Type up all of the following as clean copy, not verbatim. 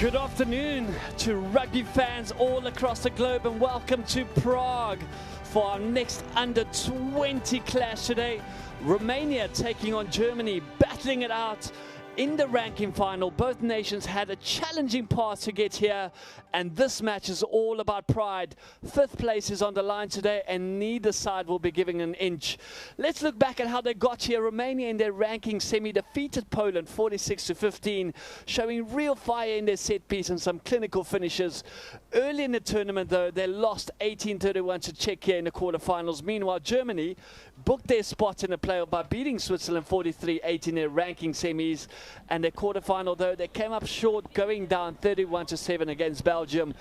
Good afternoon to rugby fans all across the globe, and welcome to Prague for our next under-20 clash today. Romania taking on Germany, battling it out in the ranking final. Both nations had a challenging path to get here, and this match is all about pride. Fifth place is on the line today, and neither side will be giving an inch. Let's look back at how they got here. Romania in their ranking semi defeated Poland 46-15, showing real fire in their set piece and some clinical finishes. Early in the tournament though, they lost 18-31 to Czechia in the quarterfinals. Meanwhile, Germany booked their spot in the playoff by beating Switzerland 43-8 in their ranking semis. And their quarterfinal though, they came up short, going down 31-7 against Belgium.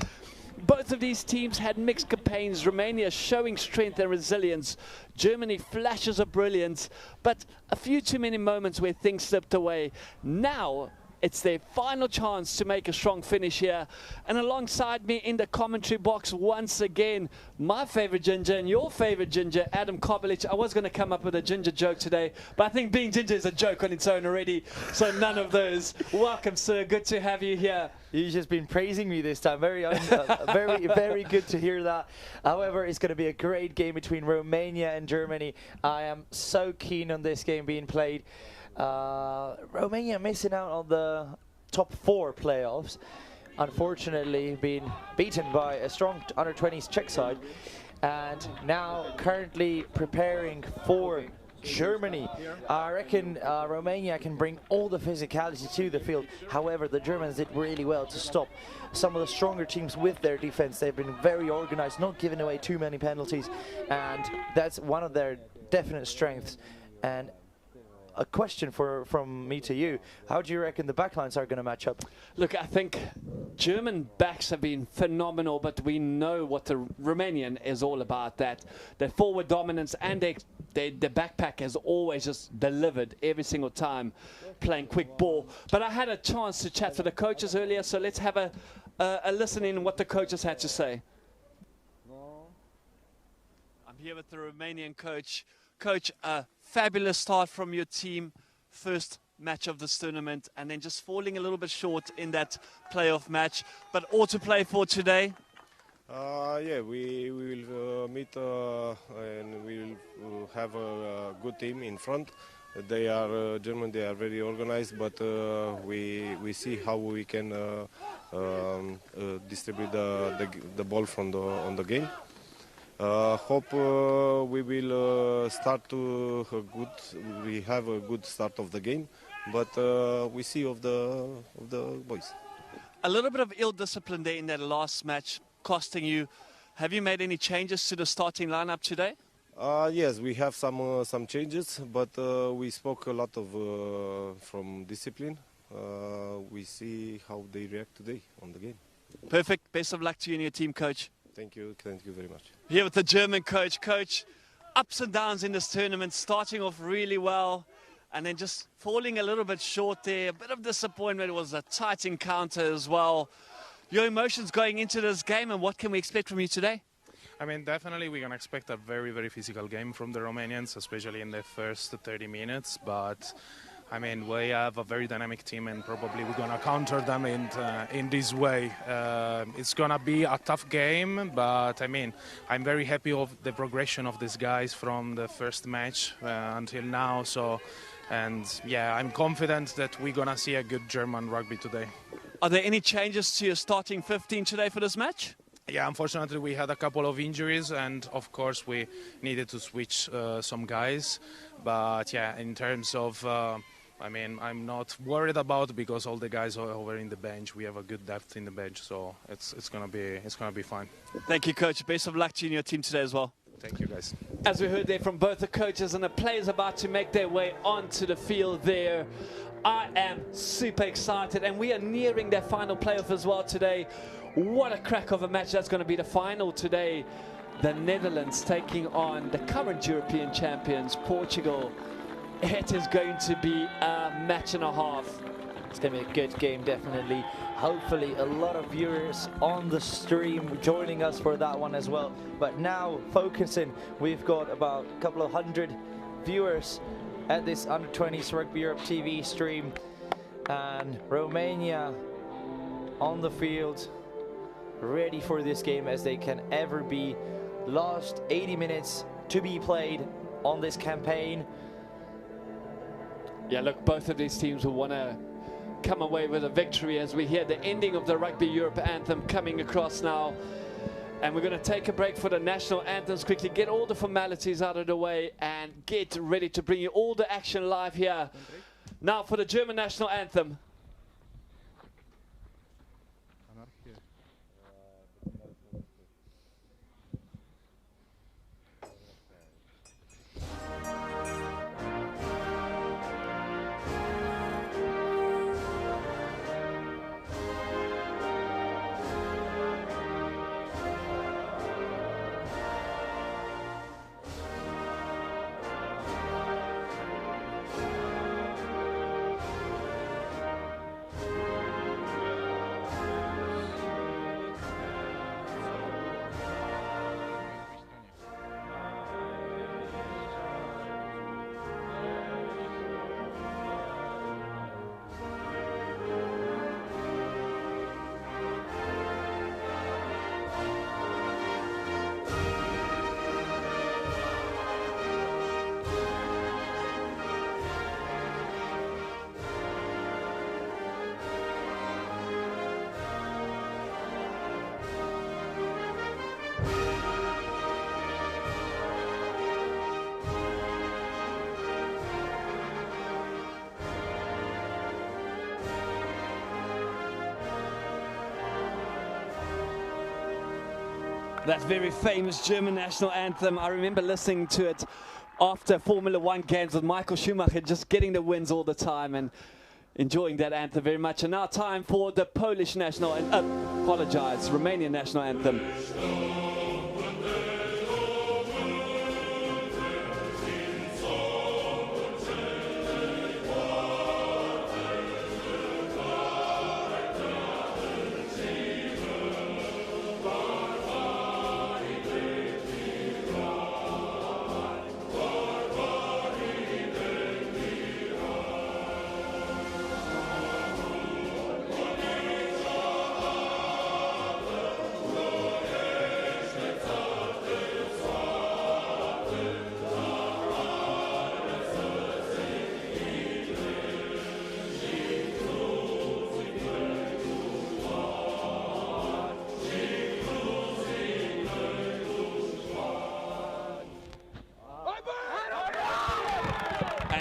Both of these teams had mixed campaigns. Romania showing strength and resilience. Germany flashes of brilliance, but a few too many moments where things slipped away. Now it's their final chance to make a strong finish here. And alongside me in the commentary box once again, my favorite ginger and your favorite ginger, Adam Kovalich. I was going to come up with a ginger joke today, but I think being ginger is a joke on its own already, so none of those. Welcome, sir. Good to have you here. You've just been praising me this time. Very good to hear that. However, it's going to be a great game between Romania and Germany. I am so keen on this game being played. Romania missing out on the top 4 playoffs, unfortunately being beaten by a strong under-20s Czech side, and now currently preparing for Germany. I reckon Romania can bring all the physicality to the field. However, the Germans did really well to stop some of the stronger teams with their defense. They've been very organized, not giving away too many penalties, and that's one of their definite strengths. And a question from me to you: how do you reckon the backlines are going to match up? Look, I think German backs have been phenomenal, but we know what the Romanian is all about. That their forward dominance and their backpack has always just delivered every single time, playing quick ball. But I had a chance to chat to the coaches earlier, so let's have a listen in what the coaches had to say. I'm here with the Romanian coach. Coach, a fabulous start from your team, first match of this tournament, and then just falling a little bit short in that playoff match, but all to play for today. Yeah, we will meet and we will have a good team in front. They are German, they are very organized, but we see how we can distribute the ball from on the game. Hope we will start to we have a good start of the game, but we see of the boys. A little bit of ill discipline there in that last match, costing you. Have you made any changes to the starting lineup today? Yes, we have some changes, but we spoke a lot of from discipline. We see how they react today on the game. Perfect. Best of luck to you and your team, coach. Thank you very much. Here with the German coach. Coach, ups and downs in this tournament, starting off really well and then just falling a little bit short there. A bit of disappointment. It was a tight encounter as well. Your emotions going into this game, and what can we expect from you today? I mean, definitely we're going to expect a very physical game from the Romanians, especially in the first 30 minutes. But I mean, we have a very dynamic team, and probably we're going to counter them in this way. It's going to be a tough game, but I mean, I'm very happy of the progression of these guys from the first match until now. So, and yeah, I'm confident that we're going to see a good German rugby today. Are there any changes to your starting 15 today for this match? Yeah, unfortunately we had a couple of injuries, and of course we needed to switch some guys. But yeah, in terms of I mean, I'm not worried about, because all the guys are over in the bench. We have a good depth in the bench, so it's gonna be fine. Thank you, coach. Best of luck to you and your team today as well. Thank you, guys. As we heard there from both the coaches, and the players about to make their way onto the field there. I am super excited, and we are nearing their final playoff as well today. What a crack of a match that's going to be the final today. The Netherlands taking on the current European champions, Portugal. It is going to be a match and a half. It's going to be a good game, definitely. Hopefully a lot of viewers on the stream joining us for that one as well. But now focusing, we've got about a couple of hundred viewers at this Under-20s Rugby Europe TV stream. And Romania on the field, ready for this game as they can ever be. Last 80 minutes to be played on this campaign. Yeah, look, both of these teams will want to come away with a victory as we hear the ending of the Rugby Europe anthem coming across now. And we're going to take a break for the national anthems quickly, get all the formalities out of the way and get ready to bring you all the action live here. Now for the German national anthem. That very famous German national anthem. I remember listening to it after Formula One games with Michael Schumacher, just getting the wins all the time and enjoying that anthem very much. And now time for the Polish national, Romanian national anthem.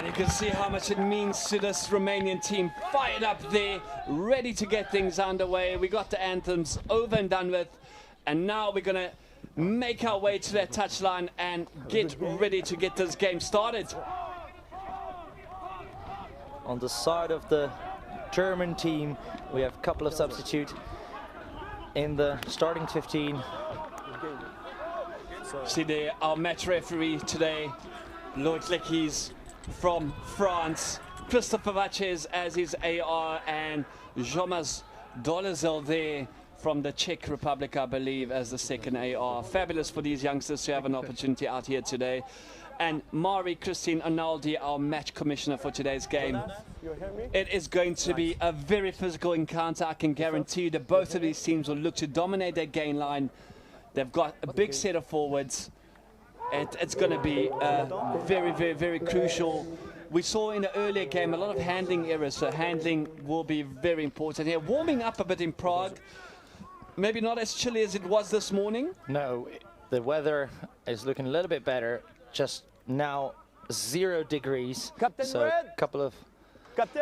You can see how much it means to this Romanian team. Fired up there, ready to get things underway. We got the anthems over and done with, and now we're gonna make our way to that touchline and get ready to get this game started. On the side of the German team, we have a couple of substitutes in the starting 15. See there, our match referee today, Lloyd Leckies from France, Christopher Vaches as his AR, and Jomas Dolazel there from the Czech Republic, I believe, as the second AR. Fabulous for these youngsters to have an opportunity out here today. And Mari Christine Analdi, our match commissioner for today's game. It is going to be a very physical encounter. I can guarantee you that both of these teams will look to dominate their gain line. They've got a big set of forwards. It's going to be very, very, very crucial. We saw in the earlier game a lot of handling errors, so handling will be very important here. Warming up a bit in Prague, maybe not as chilly as it was this morning. No, the weather is looking a little bit better. Just now 0 degrees, so a couple of...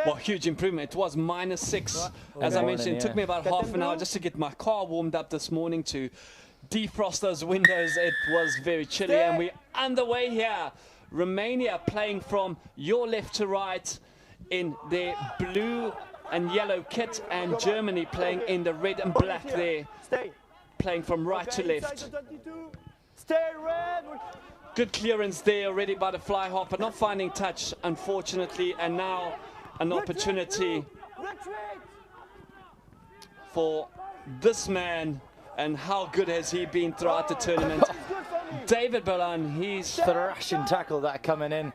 Well, huge improvement. It was -6. As I mentioned, it took me about half an hour just to get my car warmed up this morning to defrost those windows. It was very chilly, and we're underway here. Romania playing from your left to right in their blue and yellow kit, and Germany playing in the red and black there, playing from right to left. Good clearance there already by the fly half, but not finding touch, unfortunately, and now an opportunity for this man. And how good has he been throughout the tournament? David Bolan, he's thrashing tackle that coming in.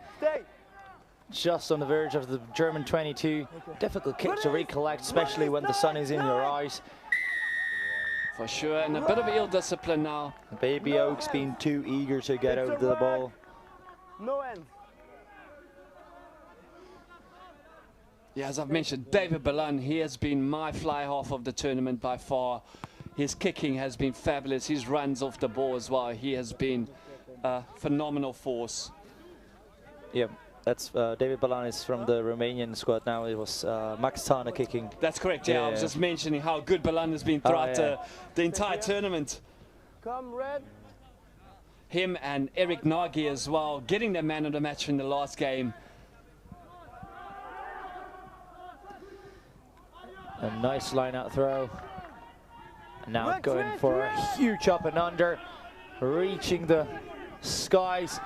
just on the verge of the German 22. Difficult kick to recollect, especially when the sun is in your eyes. For sure, and a bit of ill discipline now. Baby Oak's been too eager to get over the ball. No end. Yeah, as I've mentioned, David Balan, he has been my fly half of the tournament by far. His kicking has been fabulous. His runs off the ball as well. He has been a phenomenal force. Yeah, that's David Balan is from the Romanian squad now. It was Marketa kicking. That's correct, yeah. I was just mentioning how good Balan has been throughout the entire tournament. Come, red. Him and Eric Nagy as well, getting the man of the match in the last game. A nice line-out throw. Now going for a huge up and under, reaching the skies.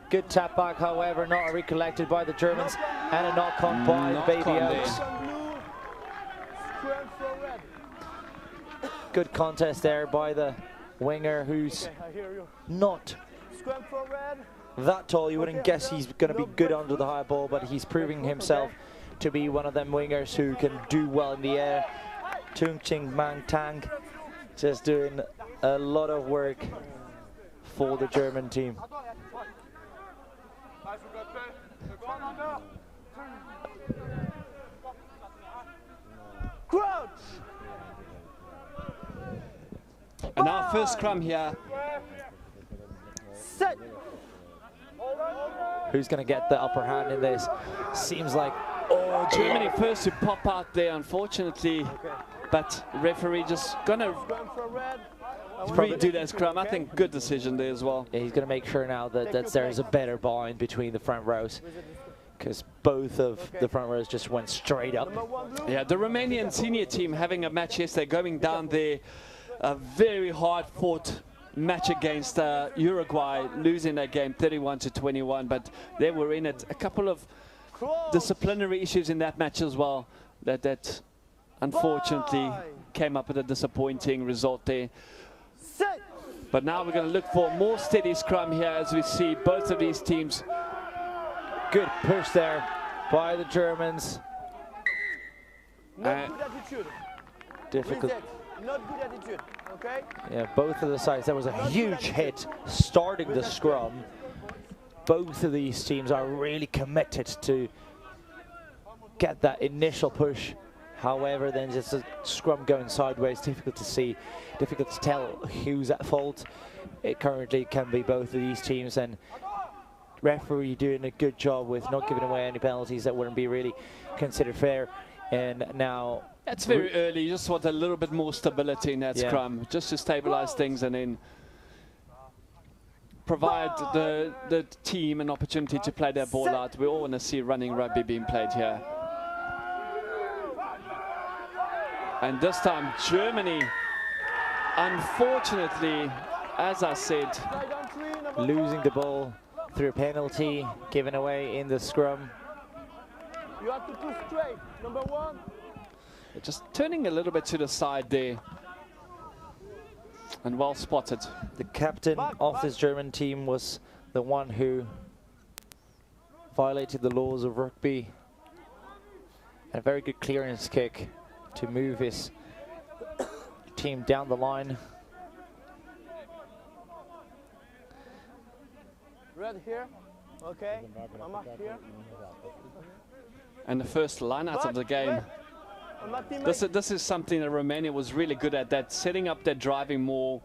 Good tap back, however, not recollected by the Germans, and a knock-on by the Baby Oaks. Good contest there by the winger, who's not that tall. You wouldn't guess he's going to be good under the high ball, but he's proving himself to be one of them wingers who can do well in the air. Tung Ching Mang Tang just doing a lot of work for the German team. And our first scrum here. Set. Who's going to get the upper hand in this? Seems like Germany first to pop out there, unfortunately, but referee just gonna redo that scrum. I think good decision there as well. Yeah, he's going to make sure now that there's a better bind between the front rows, because both of the front rows just went straight up. Yeah, the Romanian senior team having a match yesterday, going down there, a very hard-fought match against Uruguay, losing that game 31-21, but they were in it. A couple of disciplinary issues in that match as well that unfortunately came up with a disappointing result there. But now we're going to look for more steady scrum here as we see both of these teams. Good push there by the Germans. Not good attitude. Difficult. Not good attitude. Okay. Yeah, both of the sides. That was a huge hit starting the scrum. Both of these teams are really committed to get that initial push. However, then just a scrum going sideways, difficult to see, difficult to tell who's at fault. It currently can be both of these teams, and referee doing a good job with not giving away any penalties that wouldn't be really considered fair. And now that's very early. You just want a little bit more stability in that scrum, just to stabilize things and then provide the team an opportunity to play their ball out. We all want to see running rugby being played here. And this time, Germany, unfortunately, as I said, losing the ball through a penalty, given away in the scrum. You have to push straight. Number one. Just turning a little bit to the side there. And well spotted. The captain of this German team was the one who violated the laws of rugby. And a very good clearance kick to move his team down the line. Red here. Okay. Mama here. And the first line out of the game. This is something that Romania was really good at, that setting up their driving more.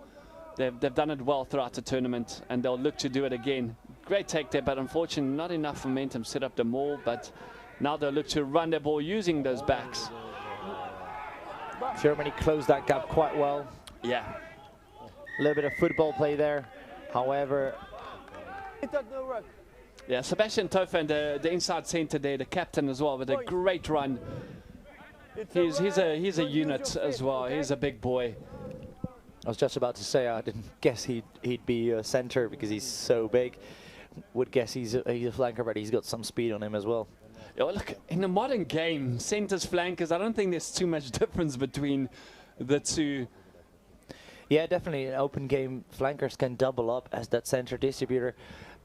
They've done it well throughout the tournament, and they'll look to do it again. Great take there, but unfortunately not enough momentum set up the maul, but now they'll look to run their ball using those backs. Germany closed that gap quite well. Yeah. A little bit of football play there. However, yeah, Sebastian Tofen, the inside centre there, the captain as well, with a great run. He's a unit as well. He's a big boy. I was just about to say I didn't guess he'd be a centre because he's so big. Would guess he's a flanker, but he's got some speed on him as well. Yeah, well, look, in the modern game, centres, flankers, I don't think there's too much difference between the two. Yeah, definitely. In open game, flankers can double up as that centre distributor.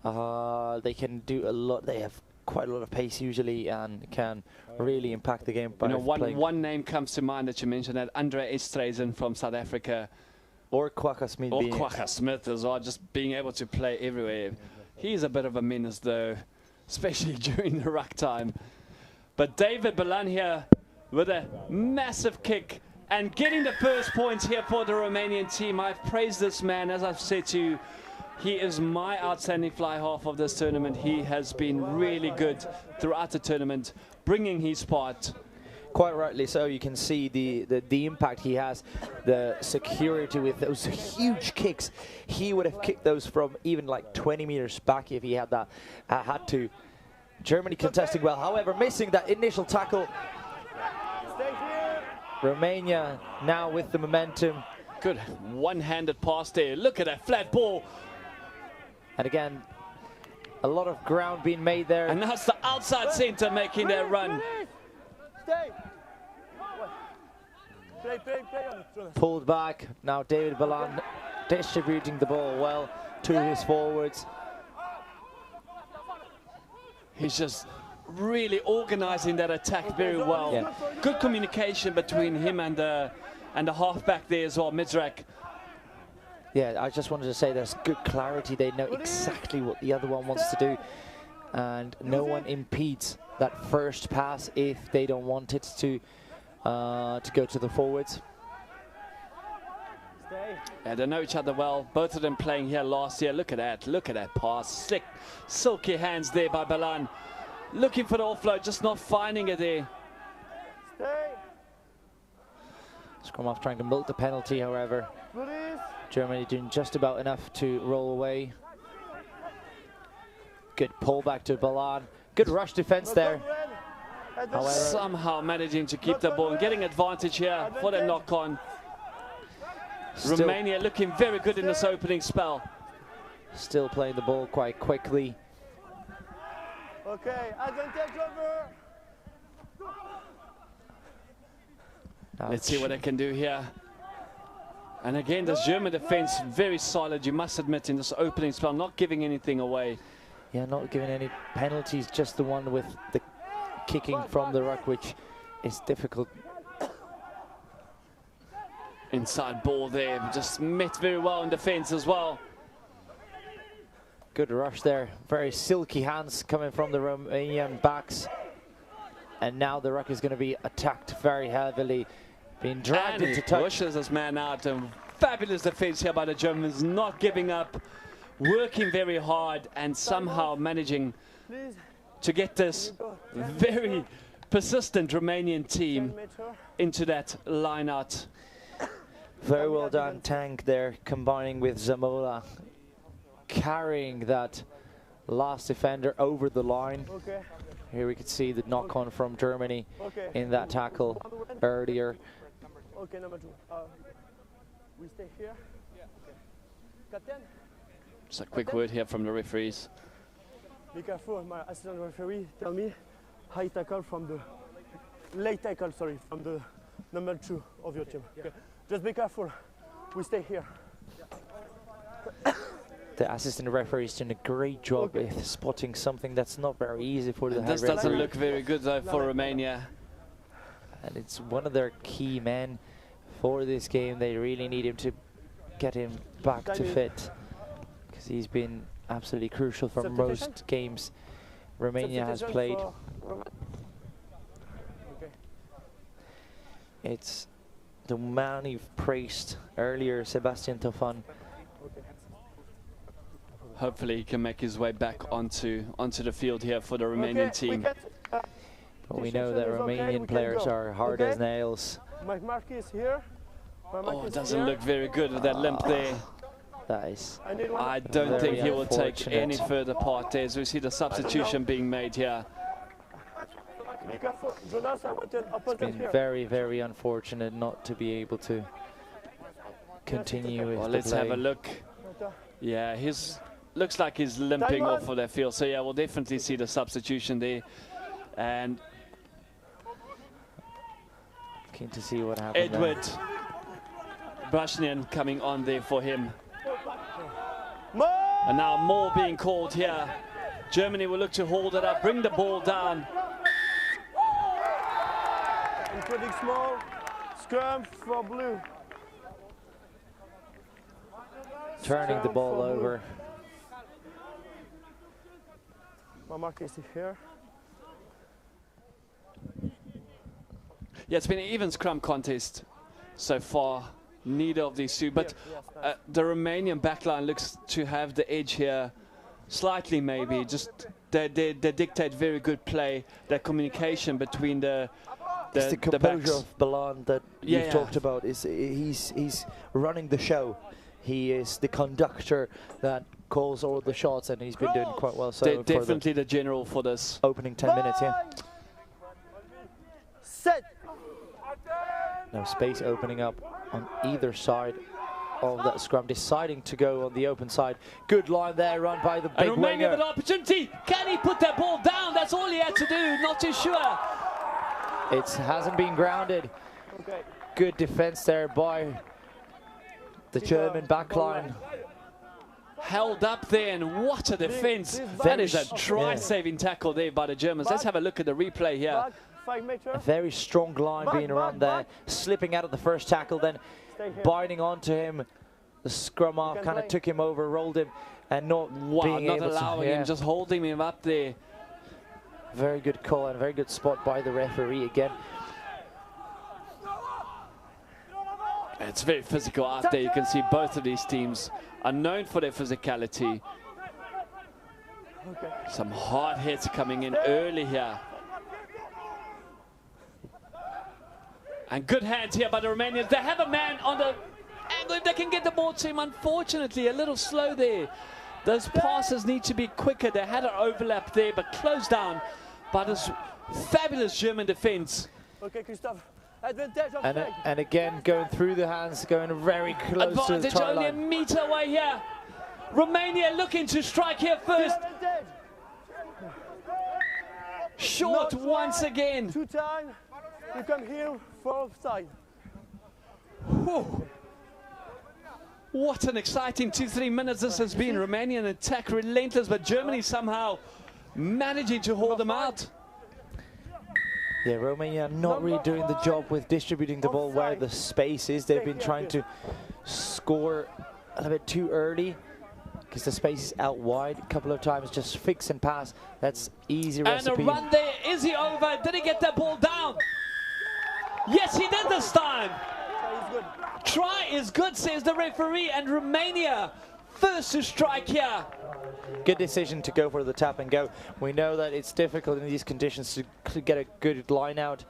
They can do a lot. They have quite a lot of pace usually and can really impact the game. By one name comes to mind that you mentioned, that Andre Estreisen from South Africa. Or Kwaka Smith. Or Kwaka Smith as well, just being able to play everywhere. He's a bit of a menace though, especially during the ruck time. But David Balan here with a massive kick and getting the first points here for the Romanian team. I've praised this man, as I've said to you. He is my outstanding fly half of this tournament. He has been really good throughout the tournament, bringing his part. Quite rightly so. You can see the impact he has, the security with those huge kicks. He would have kicked those from even like 20 meters back if he had that had to. Germany contesting well, however, missing that initial tackle. Romania now with the momentum. Good one-handed pass there. Look at that flat ball. And again, a lot of ground being made there. And that's the outside centre making their run. Pulled back. Now David Balan distributing the ball well to his forwards. He's just really organising that attack very well. Yeah. Good communication between him and the halfback there as well, Mizrak. Yeah, I just wanted to say there's good clarity. They know exactly what the other one wants to do. And no one impedes that first pass if they don't want it to go to the forwards. Yeah, they know each other well. Both of them playing here last year. Look at that pass. Slick, silky hands there by Balan. Looking for the offload, just not finding it there. Scrum off trying to milk the penalty, however. Germany doing just about enough to roll away. Good pull back to Balan. Good rush defense there. However, somehow managing to keep the ball and getting advantage here for the knock-on. Romania looking very good in this opening spell. Still playing the ball quite quickly. Okay, advantage over. Let's see what they can do here. And again, this German defense very solid, you must admit, in this opening spell, not giving anything away. Yeah, not giving any penalties, just the one with the kicking from the ruck, which is difficult. Inside ball there, just met very well in defense as well. Good rush there, very silky hands coming from the Romanian backs. And now the ruck is going to be attacked very heavily, being dragged into touch. Pushes this man out, and fabulous defense here by the Germans, not giving up, working very hard and somehow managing to get this very persistent Romanian team into that line out. Very well done, Tank there, combining with Zamola, carrying that last defender over the line. Okay. Here we could see the knock-on from Germany in that tackle earlier. Okay, number 2. We stay here. Captain? Just a quick word here from the referees. Be careful, my assistant referee tell me high tackle from the late tackle, sorry, from the number 2 of your team. Okay. Just be careful. We stay here. The assistant referee is doing a great job with spotting something that's not very easy for the This doesn't look very good though for Romania. And it's one of their key men for this game. They really need him to get him back to fit, because he's been absolutely crucial for most games Romania has played. It's the man you've praised earlier, Sebastian Tofan. Hopefully he can make his way back onto the field here for the Romanian team. But we know that Romanian players are hard as nails. My mark is here. Oh, it doesn't look very good with that limp there. That is I don't think he will take unfortunate. any further part there, as we see the substitution being made here. It's been very, very unfortunate not to be able to continue with Well, the let's play. have a look. Yeah, looks like he's limping off of that field. So yeah, we'll definitely see the substitution there. And Keen to see what happens. Edward Brashnian coming on there for him. And now more being called here. Germany will look to hold it up, bring the ball down. Including small. Scrum for blue. Turning the ball over. My mark is here. Yeah, it's been an even scrum contest so far. Neither of these two, but the Romanian backline looks to have the edge here, slightly maybe. Just they dictate very good play. That communication between the composure of Balan that you've talked about. He's running the show. He is the conductor that calls all the shots, and he's been doing quite well. So definitely the general for this opening 10 minutes. Yeah. Set. Now space opening up on either side of that scrum, deciding to go on the open side. Good line there, run by the big Romania winger. with an opportunity. Can he put that ball down? That's all he had to do. Not too sure. It hasn't been grounded. Okay. Good defense there by the German backline. Held up there, and what a defense. That is a try-saving tackle there by the Germans. Let's have a look at the replay here. 5 meters. A very strong line being around there, slipping out of the first tackle, then biting onto him. The scrum half kind of took him over, rolled him, and not being able to. Allowing him, just holding him up there. Very good call and very good spot by the referee again. It's very physical out there. You can see both of these teams are known for their physicality. Okay. Some hard hits coming in early here. And good hands here by the Romanians. They have a man on the angle. If they can get the ball to him, unfortunately, a little slow there. Those passes need to be quicker. They had an overlap there, but closed down by this fabulous German defense. Okay, Christophe. Advantage of and again, going through the hands, going very close to the Advantage try only line. a meter away here. Romania looking to strike here first. Short once again. 2 times. You come here for offside. Whew. What an exciting 2-3 minutes this has been. Romanian attack relentless, but Germany somehow managing to hold them out. Yeah, Romania not really doing the job with distributing the ball where the space is. They've been trying to score a little bit too early because the space is out wide. A couple of times just fix and pass. That's easy recipe. And a run there. Is he over? Did he get that ball down? Yes, he did this time. Try is good, says the referee, and Romania first to strike here. Good decision to go for the tap and go. We know that it's difficult in these conditions to get a good line out,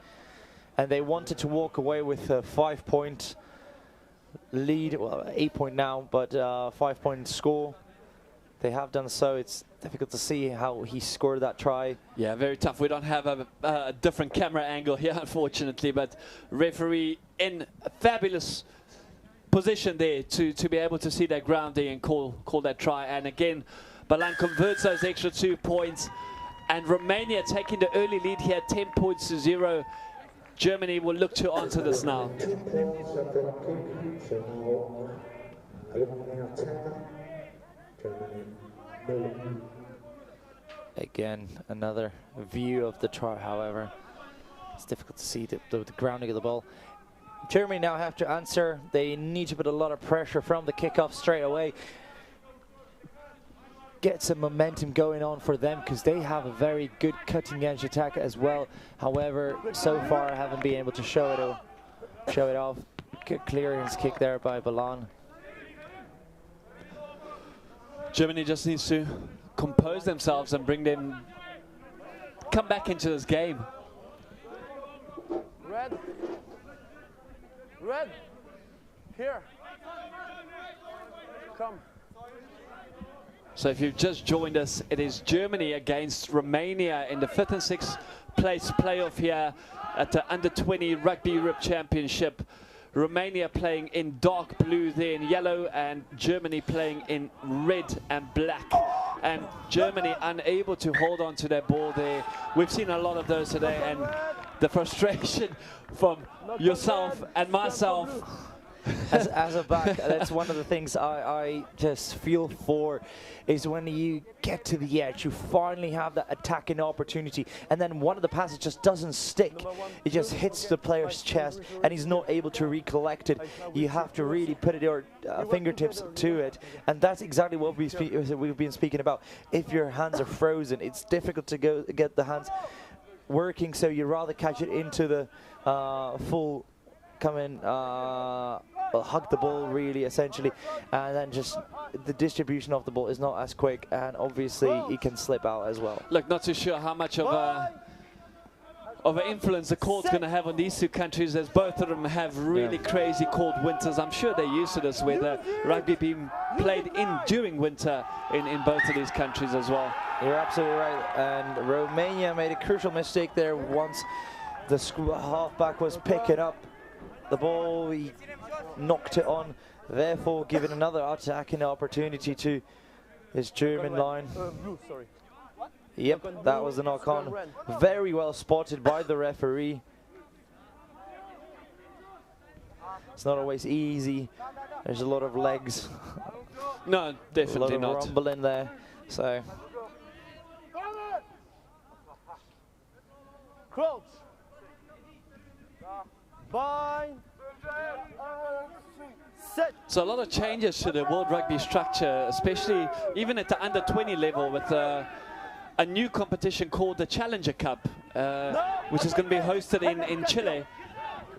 and they wanted to walk away with a 5-point lead, well 8-point now, but 5-point score. They have done so. It's difficult to see how he scored that try. Yeah, very tough. We don't have a different camera angle here, unfortunately, but referee in a fabulous position there to be able to see that grounding and call that try. And again, Balan converts those extra 2 points, and Romania taking the early lead here, 10 points to 0. Germany will look to answer this now. Again, another view of the try, however. It's difficult to see the grounding of the ball. Germany now have to answer. They need to put a lot of pressure from the kickoff straight away. Get some momentum going on for them because they have a very good cutting edge attack as well. However, so far haven't been able to show it off. Good clearance kick there by Balan. Germany just needs to compose themselves and come back into this game. Red. Red. Here. Come. So if you've just joined us, it is Germany against Romania in the 5th and 6th place playoff here at the Under-20 Rugby Europe Championship. Romania playing in dark blue there in yellow, and Germany playing in red and black. And Germany unable to hold on to their ball there. We've seen a lot of those today, and the frustration from yourself and myself as a back, that's one of the things I just feel for, is when you get to the edge, you finally have that attacking opportunity, and then one of the passes just doesn't stick. It just hits the player's chest, and he's not able to recollect it. You have to really put your fingertips to it, and that's exactly what we've been speaking about. If your hands are frozen, it's difficult to get the hands working, so you'd rather catch it into the full come in, hug the ball really, essentially, and then just the distribution of the ball is not as quick, and obviously it can slip out as well. Look, not too sure how much of an influence the cold's going to have on these two countries, as both of them have really crazy cold winters. I'm sure they're used to this, with rugby being played during winter in both of these countries as well. You're absolutely right, and Romania made a crucial mistake there once the halfback was picking up the ball. He knocked it on, therefore giving another attacking opportunity to his German line. Yep, that was a knock on. Very well spotted by the referee. It's not always easy. There's a lot of legs. No, definitely not. A lot of rumble in there. So. Crouch. Bind. Set. So a lot of changes to the World Rugby structure, especially even at the under 20 level, with a new competition called the Challenger Cup, which is going to be hosted in Chile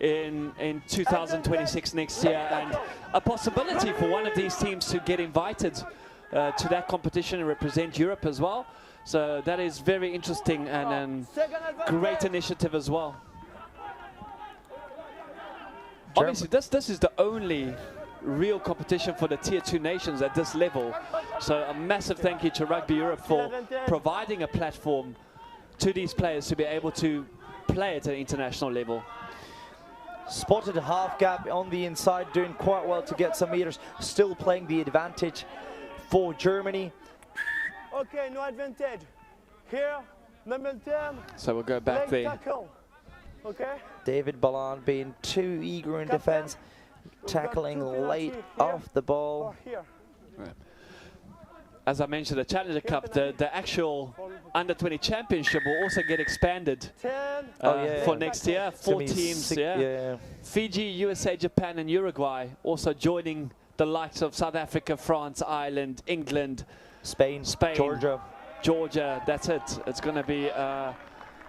in 2026 next year, and a possibility for one of these teams to get invited to that competition and represent Europe as well. So that is very interesting and great initiative as well. Obviously, this is the only real competition for the Tier 2 nations at this level. So a massive thank you to Rugby Europe for providing a platform to these players to be able to play at an international level. Spotted a half gap on the inside, doing quite well to get some meters, still playing the advantage for Germany. Okay, no advantage. Here, number 10. So we'll go back there. Tackle. Okay. David Ballan being too eager in defense, tackling late off the ball. Right. As I mentioned, the Challenger Cup, the actual under 20 championship will also get expanded for next year. 4 teams, Fiji, USA, Japan and Uruguay also joining the likes of South Africa, France, Ireland, England, Spain, Georgia. That's it. It's going to be a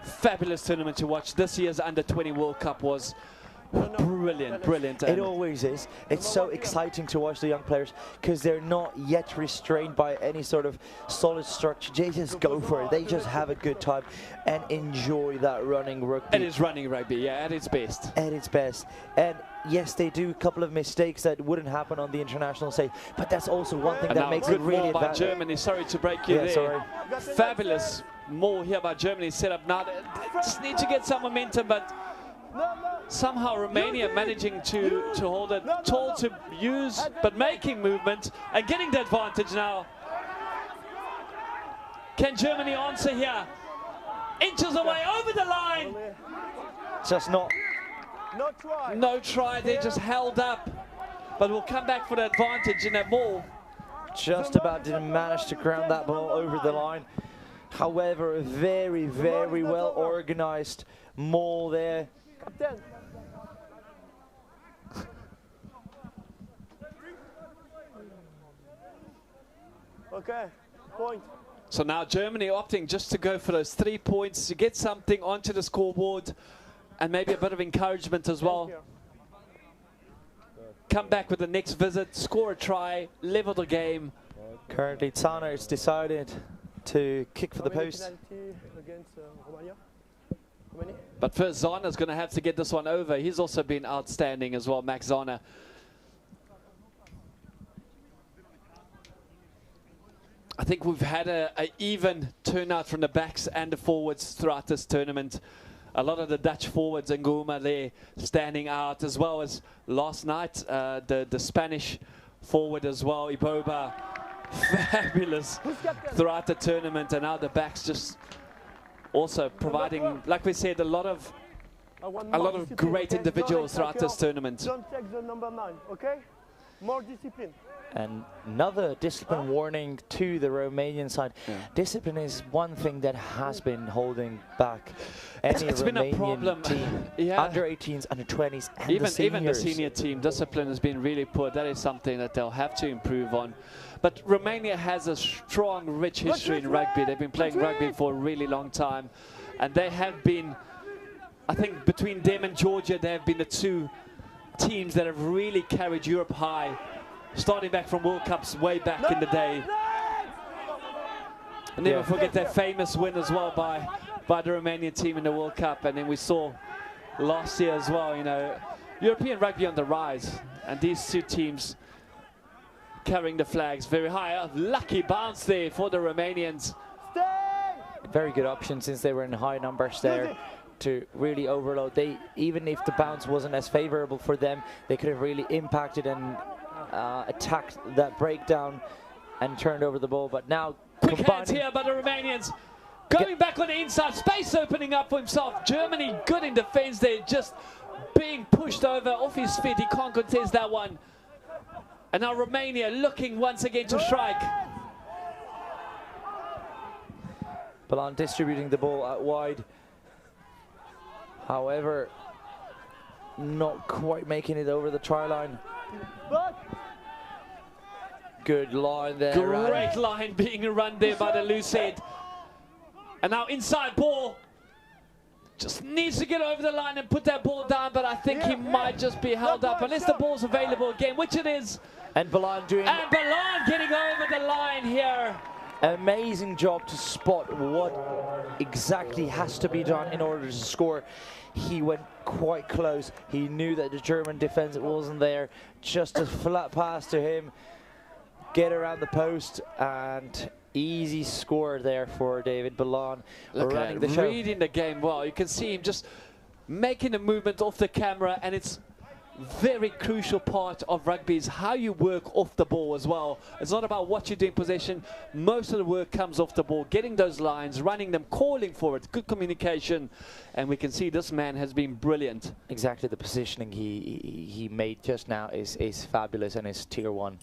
fabulous tournament to watch. This year's under 20 World Cup was brilliant. It always is. It's so exciting to watch the young players because they're not yet restrained by any sort of solid structure. They just go for it. They just have a good time and enjoy that running rugby. It is running rugby, yeah, at its best. At its best. And yes, they do a couple of mistakes that wouldn't happen on the international stage, but that's also one thing that makes it really by Germany. Sorry to break you there. Sorry. Fabulous maul here by Germany set up now. They just need to get some momentum, but somehow Romania managing to hold it tall to use, but making movement and getting the advantage now. Can Germany answer here? Inches away over the line. Just not. No try. They just held up, but we'll come back for the advantage in that maul. Just about didn't manage to ground that ball over the line. However, a very well organized maul there. Captain. Okay, point. So now Germany opting just to go for those 3 points to get something onto the scoreboard and maybe a bit of encouragement as well. Come back with the next visit, score a try, level the game. Currently Tana has decided to kick for the post. But first, Zana's going to have to get this one over. He's also been outstanding as well, Max Zana. I think we've had an even turnout from the backs and the forwards throughout this tournament. A lot of the Dutch forwards, Nguma there, standing out, as well as last night, the Spanish forward as well, Iboba. Fabulous throughout the tournament, and now the backs just also providing, like we said, a lot of I want A more lot of discipline, great okay? individuals Don't throughout attack this your- tournament. Don't take the number 9, okay? More discipline. And another discipline warning to the Romanian side. Yeah. Discipline is one thing that has been holding back any It's been a Romanian problem. team. Yeah. Under 18s, under 20s, and Even the seniors. senior team discipline has been really poor. That is something that they'll have to improve on. But Romania has a strong, rich history in rugby. They've been playing rugby for a really long time. And they have been, I think between them and Georgia, they have been the two teams that have really carried Europe high, starting back from World Cups way back in the day. And never forget that famous win as well by the Romanian team in the World Cup. And then we saw last year as well, you know, European rugby on the rise. And these two teams carrying the flags very high. A lucky bounce there for the Romanians. Very good option since they were in high numbers there to really overload. They, even if the bounce wasn't as favorable for them, they could have really impacted and attacked that breakdown and turned over the ball. But now Quick hands here by the Romanians. Going back on the inside, space opening up for himself. Germany good in defense there, just being pushed over off his feet. He can't contest that one. And now Romania looking once again to strike. Balan distributing the ball out wide. However, not quite making it over the try line. Good line there. Great line being run there by the loose head. And now inside ball. Just needs to get over the line and put that ball down, but I think he might just be held up unless the ball's available again, which it is. And Balan doing And Balan getting over the line here. amazing job to spot what exactly has to be done in order to score. He went quite close. He knew that the German defense wasn't there. Just a flat pass to him. Get around the post, and easy score there for David Balan. Look running at the show. reading the game well. You can see him just making a movement off the camera, and it's very crucial part of rugby is how you work off the ball as well. It's not about what you do in possession. Most of the work comes off the ball, getting those lines, running them, calling for it, good communication, and we can see this man has been brilliant. Exactly, the positioning he made just now is fabulous and is tier 1.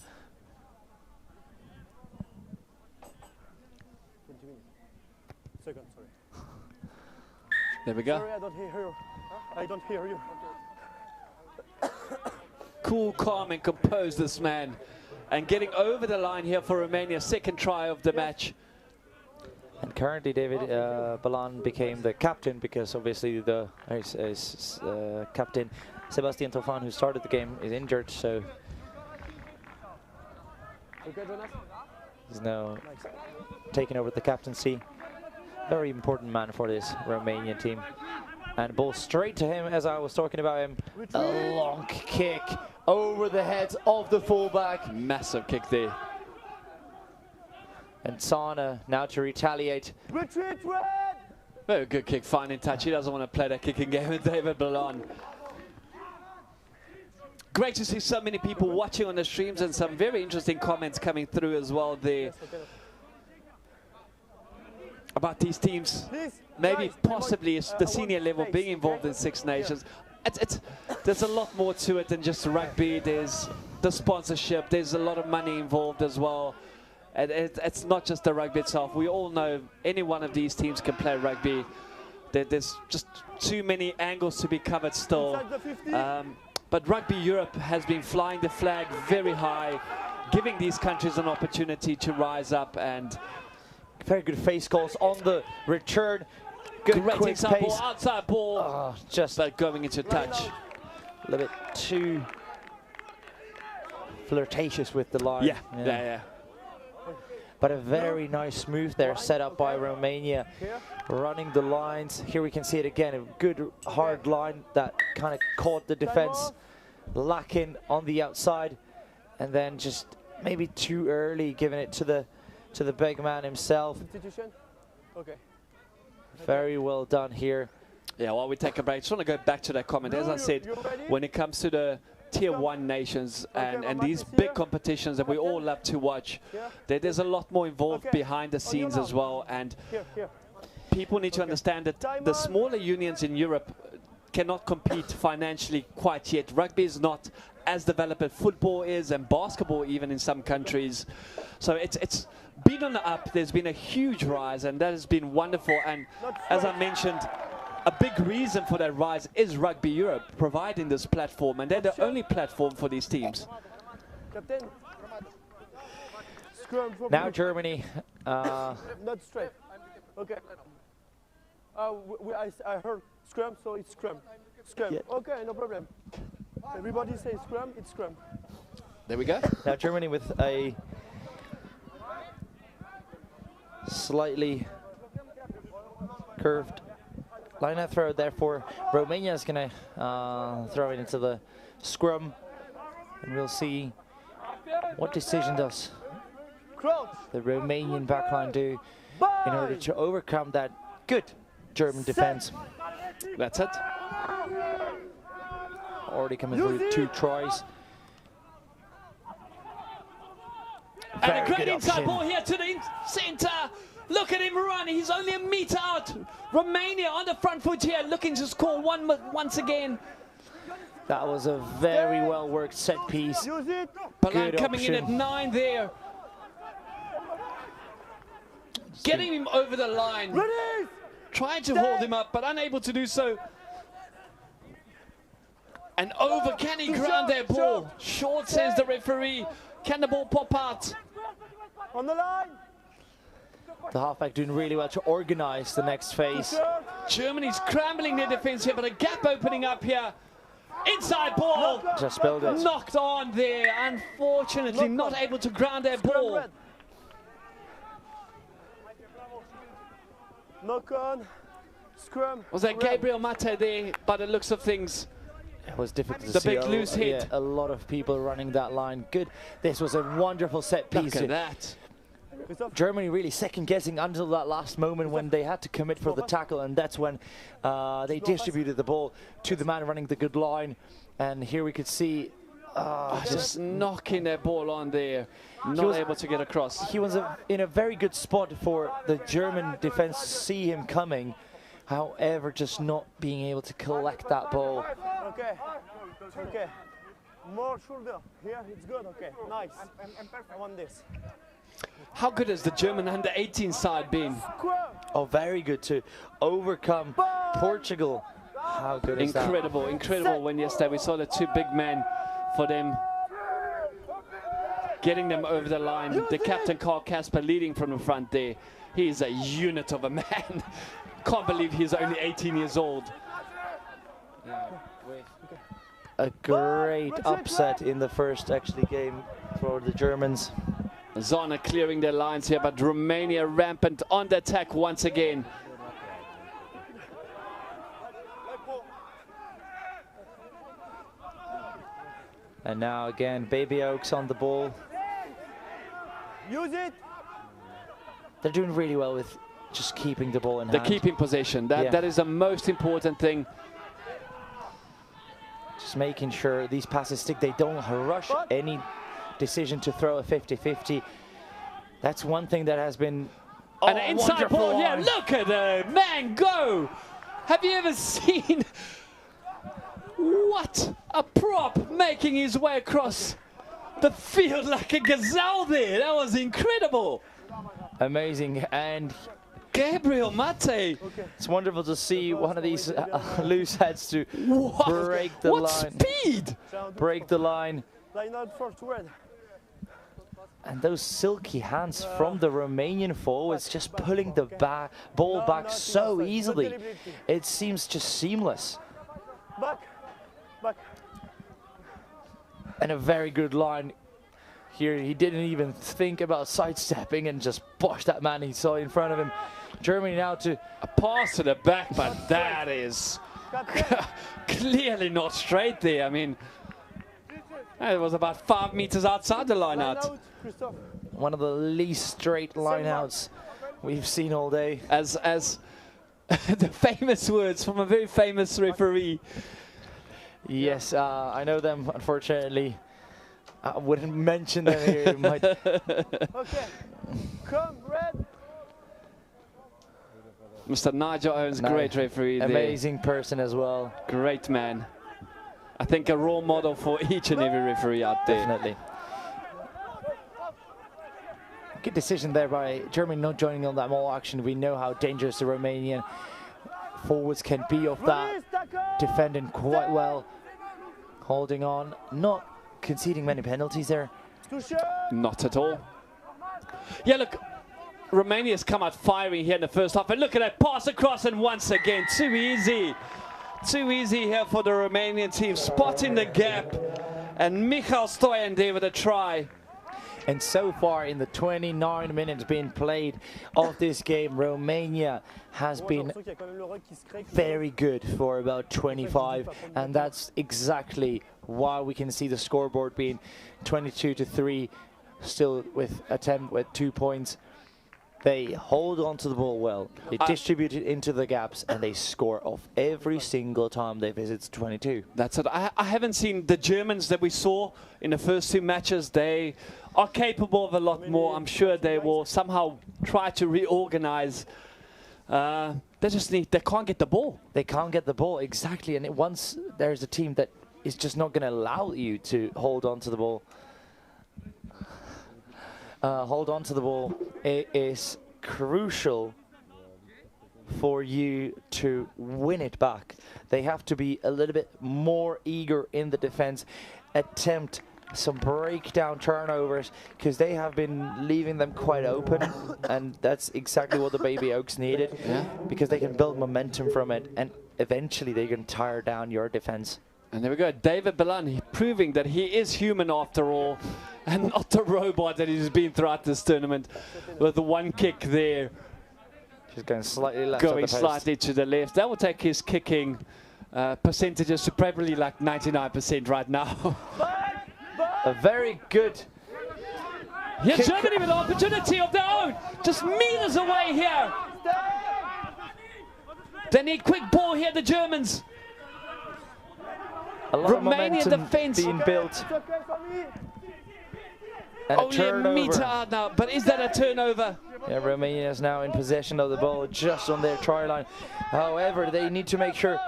Second, sorry. There we go. Sorry, I don't hear you. I don't hear you. Cool, calm and composed, this man. And getting over the line here for Romania, second try of the match. And currently David Balan became the captain because obviously the captain Sebastian Tofan, who started the game, is injured, so Okay, Jonas? he's now taking over the captaincy. Very important man for this Romanian team. And ball straight to him, as I was talking about him. A long kick over the head of the fullback. Massive kick there. And Sana now to retaliate. Retreat, red! Very good kick, fine in touch. He doesn't want to play that kicking game with David Balan. Great to see so many people watching on the streams and some very interesting comments coming through as well there about these teams. Maybe possibly the senior level being involved in Six Nations. There's a lot more to it than just rugby. There's the sponsorship. There's a lot of money involved as well. And it's not just the rugby itself. We all know any one of these teams can play rugby. There's just too many angles to be covered still. But Rugby Europe has been flying the flag very high, giving these countries an opportunity to rise up. And very good face calls on the return. Good great quick inside pace. ball, outside ball, Just but going into touch. a little bit too flirtatious with the line. Yeah. But a very nice move there set up by Romania. Running the lines. Here we can see it again. A good hard line that kind of caught the defense lacking on the outside. And then just maybe too early giving it to the big man himself. Substitution? Okay. Very well done here. Yeah, while we take a break, just want to go back to that comment. As I said, when it comes to the tier 1 nations and these big competitions that we all love to watch, there's a lot more involved behind the scenes as well. And people need to understand that the smaller unions in Europe cannot compete financially quite yet. Rugby is not as developed as football is, and basketball even in some countries. So it's been on the up. There's been a huge rise, and that has been wonderful. And as I mentioned, a big reason for that rise is Rugby Europe providing this platform, and they're the only platform for these teams. Captain. Now Germany. Not straight. Okay. I heard scrum, so it's scrum. Scrum. Yeah. Okay, no problem. Everybody says scrum, it's scrum. There we go. Now Germany with a slightly curved line out throw. Therefore, Romania is going to throw it into the scrum, and we'll see what decision does the Romanian backline do in order to overcome that good German defense. That's it. Already coming through 2 tries. And Very a great good inside option. ball here to the centre. Look at him run. He's only a metre out. Romania on the front foot here, looking to score once again. That was a very well worked set piece. Use it. Balan Good coming in at option. 9 there. Getting him over the line. Ready. Trying to hold him up, but unable to do so. And over, can he ground their ball? Short, says the referee. Can the ball pop out? On the line. The halfback doing really well to organize the next phase. Germany's scrambling their defense here, but a gap opening up here. Inside ball. Just spilled it. Knocked on there. Unfortunately, not able to ground their ball. Knock on. Scrum. Was that Gabriel Mate there, by the looks of things? It was difficult to The see. big loose hit. Yeah, a lot of people running that line. Good. This was a wonderful set piece. Look at that. Germany really second guessing until that last moment when they had to commit for the tackle, and that's when they distributed the ball to the man running the good line. And here we could see Just knocking their ball on there. Not able to get across. he was in a very good spot for the German defense to see him coming. However, just not being able to collect that ball. Okay. Okay. More shoulder. Here, it's good. Okay. Nice. I want this. How good has the German under-18 side been? Oh, very good to overcome Portugal. How good is that? Incredible, incredible when yesterday we saw the 2 big men for them. Getting them over the line. The captain, Carl Casper, leading from the front there. He's a unit of a man. Can't believe he's only 18 years old. A great upset in the first game for the Germans. Zana clearing their lines here, but Romania rampant on the attack once again. And now again, Baby Oaks on the ball. Use it. They're doing really well with just keeping the ball in hand. The keeping possession, that is the most important thing. Just making sure these passes stick. They don't rush any decision to throw a 50-50. That's one thing that has been An inside ball, yeah, look at the man go. Have you ever seen what a prop making his way across the field like a gazelle there? That was incredible. Amazing. And Gabriel Mate. it's wonderful to see one of these loose heads to break the what line. Speed! Break the line. Line out first word. And those silky hands from the Romanian forwards just pulling the ball back so easily. It seems just seamless. Back. Back. And a very good line. Here he didn't even think about sidestepping and just bosh that man he saw in front of him. Germany now to A pass to the back, but that is clearly not straight there. I mean, it was about 5 meters outside the line out. Christophe. one of the least straight lineouts we've seen all day. As the famous words from a very famous referee. Yes, I know them, unfortunately. I wouldn't mention them here. Okay. Come, red. Mr. Nigel Owens, great referee there. Amazing person as well. Great man. I think a role model for each and every referee out there. Definitely. Good decision there by Germany not joining on that maul action. We know how dangerous the Romanian forwards can be off that. Defending quite well. Holding on. Not conceding many penalties there. Not at all. Yeah, look. Romania's come out firing here in the first half. And look at that pass across, and once again, too easy. Too easy here for the Romanian team. Spotting the gap. And Michal Stoyan there with a try. And so far in the 29 minutes being played of this game, Romania has been very good for about 25. And that's exactly why we can see the scoreboard being 22-3, still with 2 points. They hold on to the ball well, they distribute it into the gaps, and they score off every single time they visit 22. That's it. I haven't seen the Germans that we saw in the first 2 matches. They are capable of a lot more. I'm sure they will somehow try to reorganize. They can't get the ball. They can't get the ball, exactly. And once there's a team that is just not going to allow you to hold on to the ball, it is crucial for you to win it back. They have to be a little bit more eager in the defense, attempt some breakdown turnovers, because they have been leaving them quite open, and that's exactly what the Baby Oaks needed, because they can build momentum from it, and eventually they can tire down your defense. And there we go, David Belan proving that he is human after all, and not the robot that he's been throughout this tournament, with the one kick there. Just going slightly left. Going slightly to the left. That will take his kicking percentages to probably like 99% right now. A very good. Here's Germany with an opportunity of their own. Just meters away here. They need quick ball here, the Germans. A lot Romanian of momentum defense being built. And only a meter out now, but is that a turnover? Yeah, Romania is now in possession of the ball just on their try line. However, they need to make sure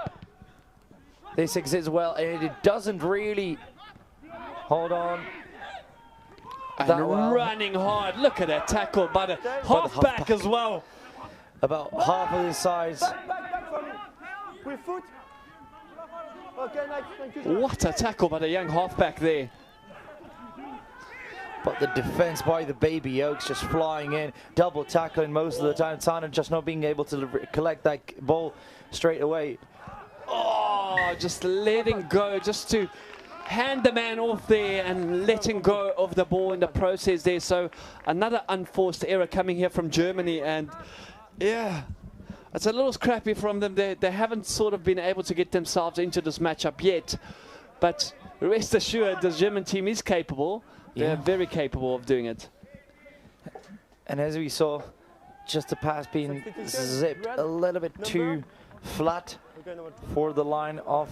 this exists well, and it doesn't really. Hold on. And running hard. Look at that tackle by the halfback as well. About half of his size. What a tackle by the young halfback there. But the defense by the Baby Oaks just flying in, double tackling most of the time. Sana just not being able to collect that ball straight away. Oh, just letting go, just to hand the man off there and letting go of the ball in the process there. So another unforced error coming here from Germany, and yeah, it's a little scrappy from them. They haven't sort of been able to get themselves into this matchup yet, but rest assured the German team is capable. They're very capable of doing it. And as we saw, just the pass being zipped a little bit too flat for the line of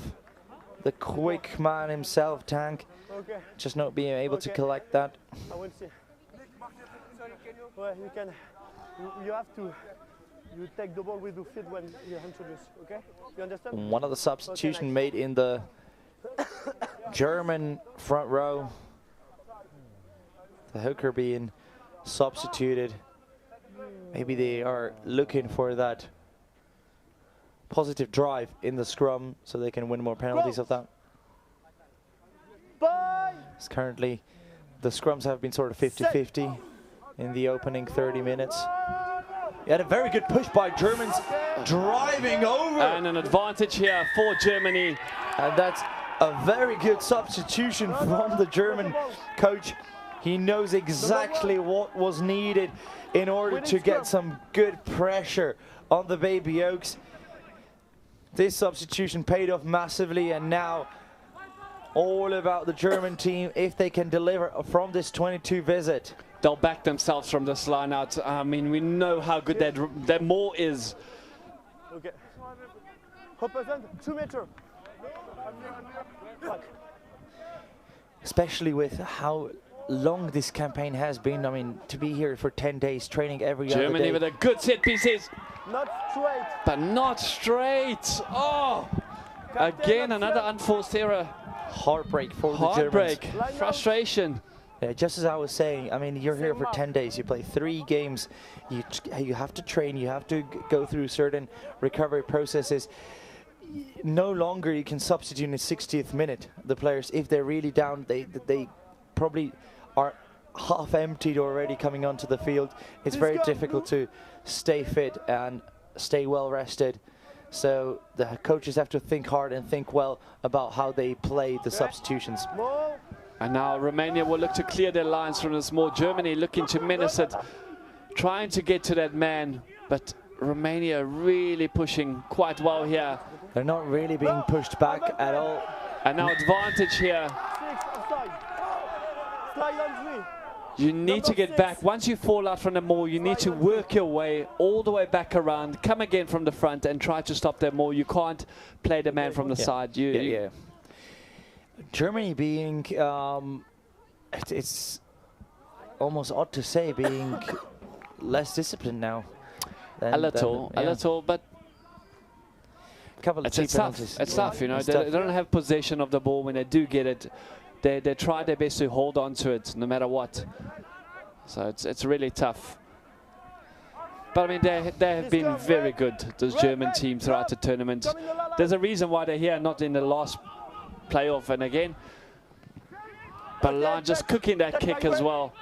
the quick man himself, Tank. Just not being able to collect that. I will see. Well, you have to take the ball with the feet when you introduce, okay? You understand? One of the substitutions made in the German front row. The hooker being substituted. Maybe they are looking for that positive drive in the scrum so they can win more penalties of that. It's currently, the scrums have been sort of 50-50 in the opening 30 minutes. He had a very good push by Germans, driving over. And an advantage here for Germany. And that's a very good substitution from the German coach. He knows exactly what was needed in order to get some good pressure on the Baby Oaks. This substitution paid off massively, and now all about the German team if they can deliver from this 22 visit. They'll back themselves from this line out. I mean, we know how good that maul is. Okay. Represent 2 meters. Especially with how long this campaign has been. I mean, to be here for 10 days, training every other day. Germany with a good set pieces. Not straight. But not straight. Oh, again another unforced error. Heartbreak for the Heartbreak, Germans. frustration. Yeah, just as I was saying, I mean, you're here for 10 days. You play 3 games. You have to train. You have to go through certain recovery processes. No longer you can substitute in the 60th minute. The players, if they're really down, they probably are half emptied already coming onto the field. It's very difficult to stay fit and stay well rested. So the coaches have to think hard and think well about how they play the substitutions. And now Romania will look to clear their lines from this more. Germany looking to menace it, trying to get to that man, but Romania really pushing quite well here. They're not really being pushed back at all. And now advantage here. You need to get back. Once you fall out from the maul, you need to work your way all the way back around, come again from the front and try to stop that maul. You can't play the man from the side. Yeah. Germany being, it's almost odd to say, being less disciplined now. A little, but it's tough. It's tough, you know. They don't have possession of the ball. When they do get it, they try their best to hold on to it no matter what. So it's really tough. But I mean, they have been very good, this German team, throughout the tournament. There's a reason why they're here, not in the last playoff. And again, Balan just cooking that kick as well.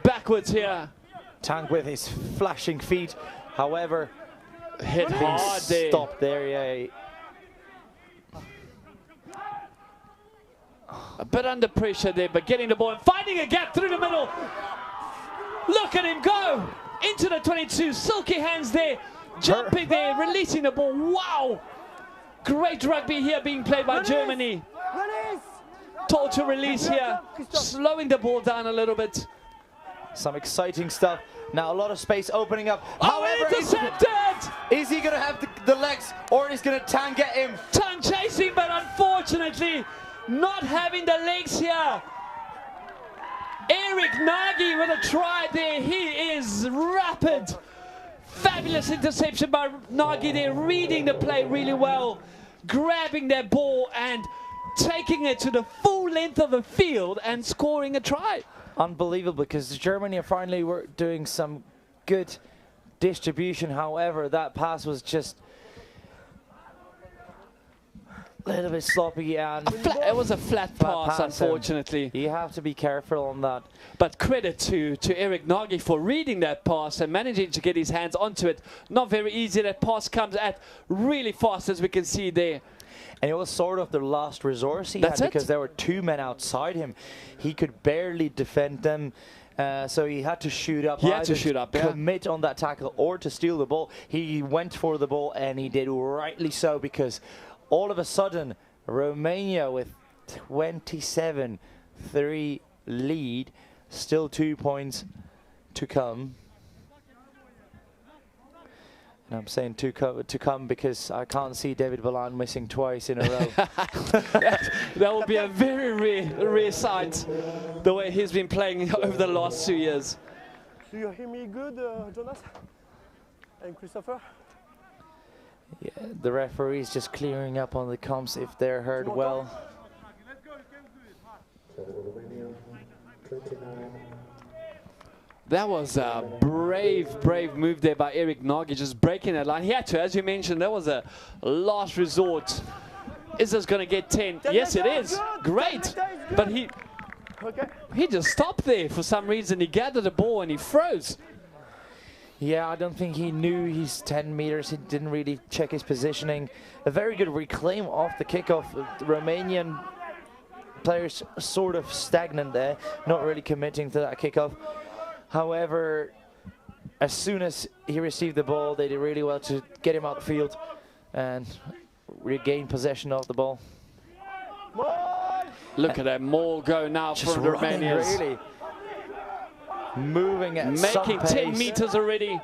Backwards here. Tank with his flashing feet, however, hit hard there. Stopped there, yeah. A bit under pressure there, but getting the ball and finding a gap through the middle. Look at him go into the 22. Silky hands there, jumping there, releasing the ball. Wow! Great rugby here being played by Germany. Told to release here, slowing the ball down a little bit. Some exciting stuff. Now a lot of space opening up. However, intercepted! Is he going to have the legs, or is going to Tang get him? Tang chasing, but unfortunately not having the legs here. Eric Nagy with a try there. He is rapid. Fabulous interception by Nagy there, reading the play really well, grabbing that ball and taking it to the full length of the field and scoring a try. Unbelievable, because Germany are finally doing some good distribution. However, that pass was just a little bit sloppy, and it was a flat pass, unfortunately. You have to be careful on that. But credit to Eric Nagy for reading that pass and managing to get his hands onto it. Not very easy. That pass comes at really fast, as we can see there. And it was sort of the last resource he had, because there were 2 men outside him. He could barely defend them, so he had to shoot up. He had to shoot up, commit on that tackle or to steal the ball. He went for the ball, and he did rightly so, because all of a sudden, Romania with 27-3 lead, still 2 points to come. And I'm saying to come because I can't see David Balan missing twice in a row. that will be a very rare sight, the way he's been playing over the last 2 years. Do you hear me good, Jonas and Christopher? Yeah, the referee's just clearing up on the comms if they're heard well. That was a brave move there by Eric Nagy, just breaking that line. He had to, as you mentioned, that was a last resort. Is this going to get 10? Yes, it is. Great. But he just stopped there for some reason. He gathered the ball and he froze. Yeah, I don't think he knew he's 10 meters. He didn't really check his positioning. A very good reclaim off the kickoff. The Romanian players sort of stagnant there, not really committing to that kickoff. However, as soon as he received the ball, they did really well to get him out the field and regain possession of the ball. Look at that maul go now from the Romanians. Really moving at making some 10 pace. meters already.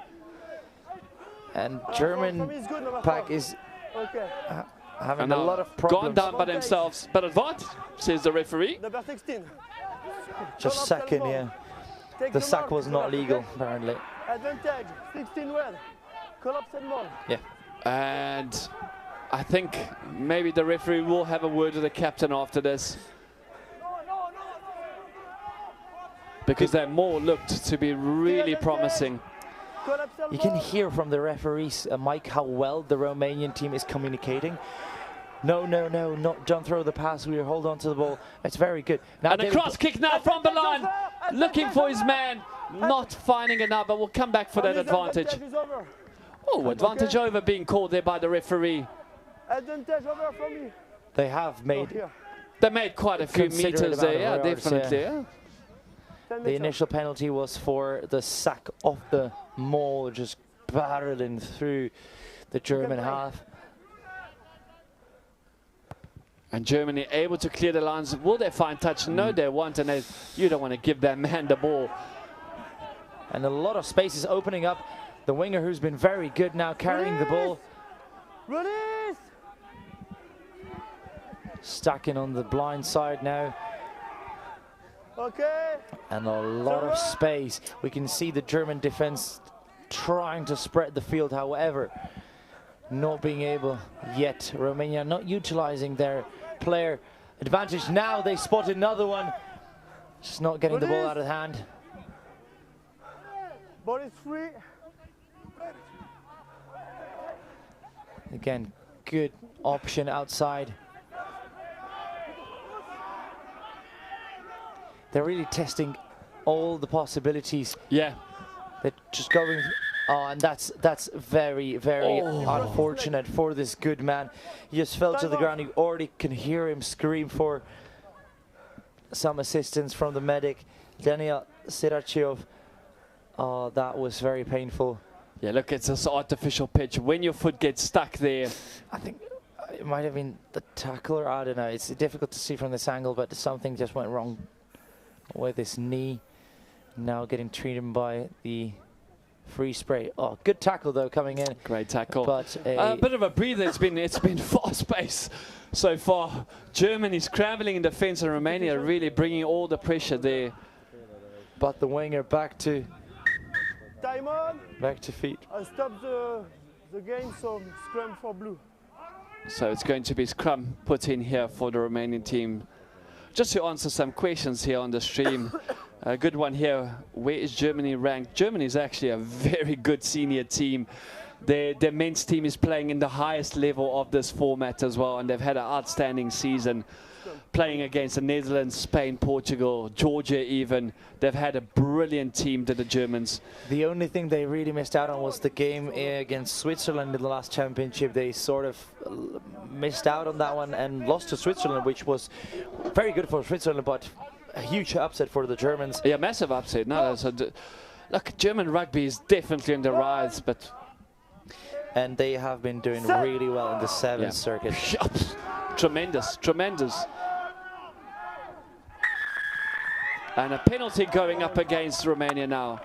And German pack is having a lot of problems. Gone down by themselves, but advantage, says the referee. Number 16. Just second, yeah. The sack was not legal, apparently. Advantage, 16 well. Collapse and more. Yeah. And I think maybe the referee will have a word with the captain after this. Because that more looked to be really promising. You can hear from the referees, Mike, how well the Romanian team is communicating. No, don't throw the pass. We hold on to the ball. It's very good. Now And a cross kick now from the line. Looking for his man. Not finding it now, but we'll come back for that advantage. Oh, advantage over being called there by the referee. Advantage over for me. They have made... They made quite a few meters there, yeah, yards, definitely. Yeah. The initial penalty was for the sack of the maul, just barreling through the German half. And Germany able to clear the lines. Will they find touch? No, they won't, and you don't want to give that man the ball. And a lot of space is opening up. The winger, who's been very good now, carrying the ball. Release! Stacking on the blind side now. Okay. And a lot of space. We can see the German defense trying to spread the field, however, not being able yet. Romania not utilizing their player advantage. Now they spot another one. Just not getting the ball out of hand. Ball is free. Again, good option outside. They're really testing all the possibilities. Yeah. They're just going... Oh, and that's very, very unfortunate for this good man. He just fell to the ground. You already can hear him scream for some assistance from the medic, Daniel Sirachev. Oh, that was very painful. Yeah, look, it's this artificial pitch. When your foot gets stuck there... I think it might have been the tackler. I don't know. It's difficult to see from this angle, but something just went wrong with his knee. Now getting treated by the free spray. Oh, good tackle though coming in. Great tackle. But a bit of a breather. It's been fast paced so far. Germany scrambling in defence, and Romania really bringing all the pressure there. But the winger back to feet. I stopped the game, so scrum for blue. So it's going to be scrum put in here for the Romanian team. Just to answer some questions here on the stream. A good one here. Where is Germany ranked? Germany is actually a very good senior team. Their men's team is playing in the highest level of this format as well, and they've had an outstanding season playing against the Netherlands, Spain, Portugal, Georgia even. They've had a brilliant team to the Germans. The only thing they really missed out on was the game against Switzerland in the last championship. They sort of missed out on that one and lost to Switzerland, which was very good for Switzerland, but a huge upset for the Germans. Yeah, massive upset. No, look, German rugby is definitely on the rise, but... And they have been doing really well in the seventh circuit. Tremendous, tremendous. And a penalty going up against Romania now.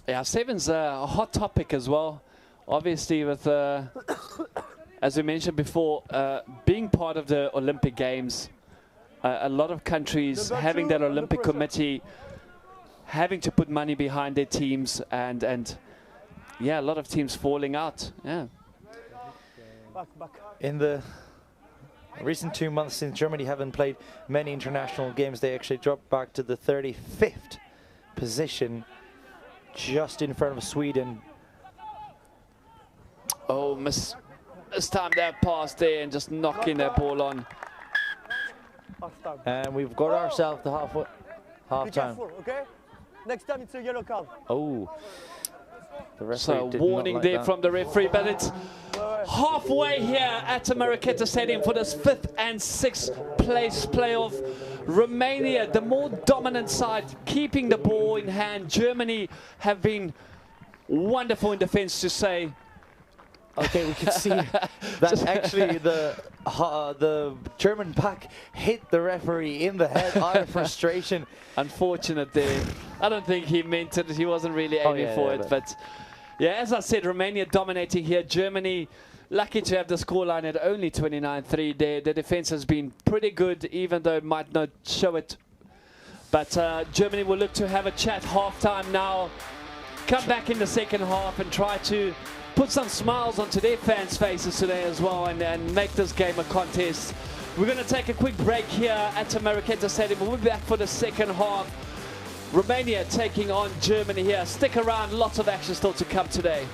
Yeah, seven's a hot topic as well. Obviously with, as we mentioned before, being part of the Olympic Games, a lot of countries having that Olympic committee, having to put money behind their teams, and yeah, a lot of teams falling out. Yeah. In the recent 2 months since Germany haven't played many international games, they actually dropped back to the 35th position, just in front of Sweden. Oh, miss time that pass there and just knocking that ball on. And we've got ourselves the half time. Okay? Next time it's a yellow card. Oh. The referee So did warning not like there that. from the referee, but it's halfway here at the Marketa Stadium for this 5th and 6th place playoff. Romania, the more dominant side, keeping the ball in hand. Germany have been wonderful in defense, to say. Okay, we can see that actually the German pack hit the referee in the head out of frustration. Unfortunate there. I don't think he meant it. He wasn't really aiming for it. But yeah, as I said, Romania dominating here. Germany lucky to have the scoreline at only 29-3. The defense has been pretty good, even though it might not show it. But Germany will look to have a chat half-time now. Come back in the second half and try to put some smiles onto their fans' faces today as well, and make this game a contest. We're going to take a quick break here at the Marketa Stadium. We'll be back for the second half. Romania taking on Germany here. Stick around, lots of action still to come today.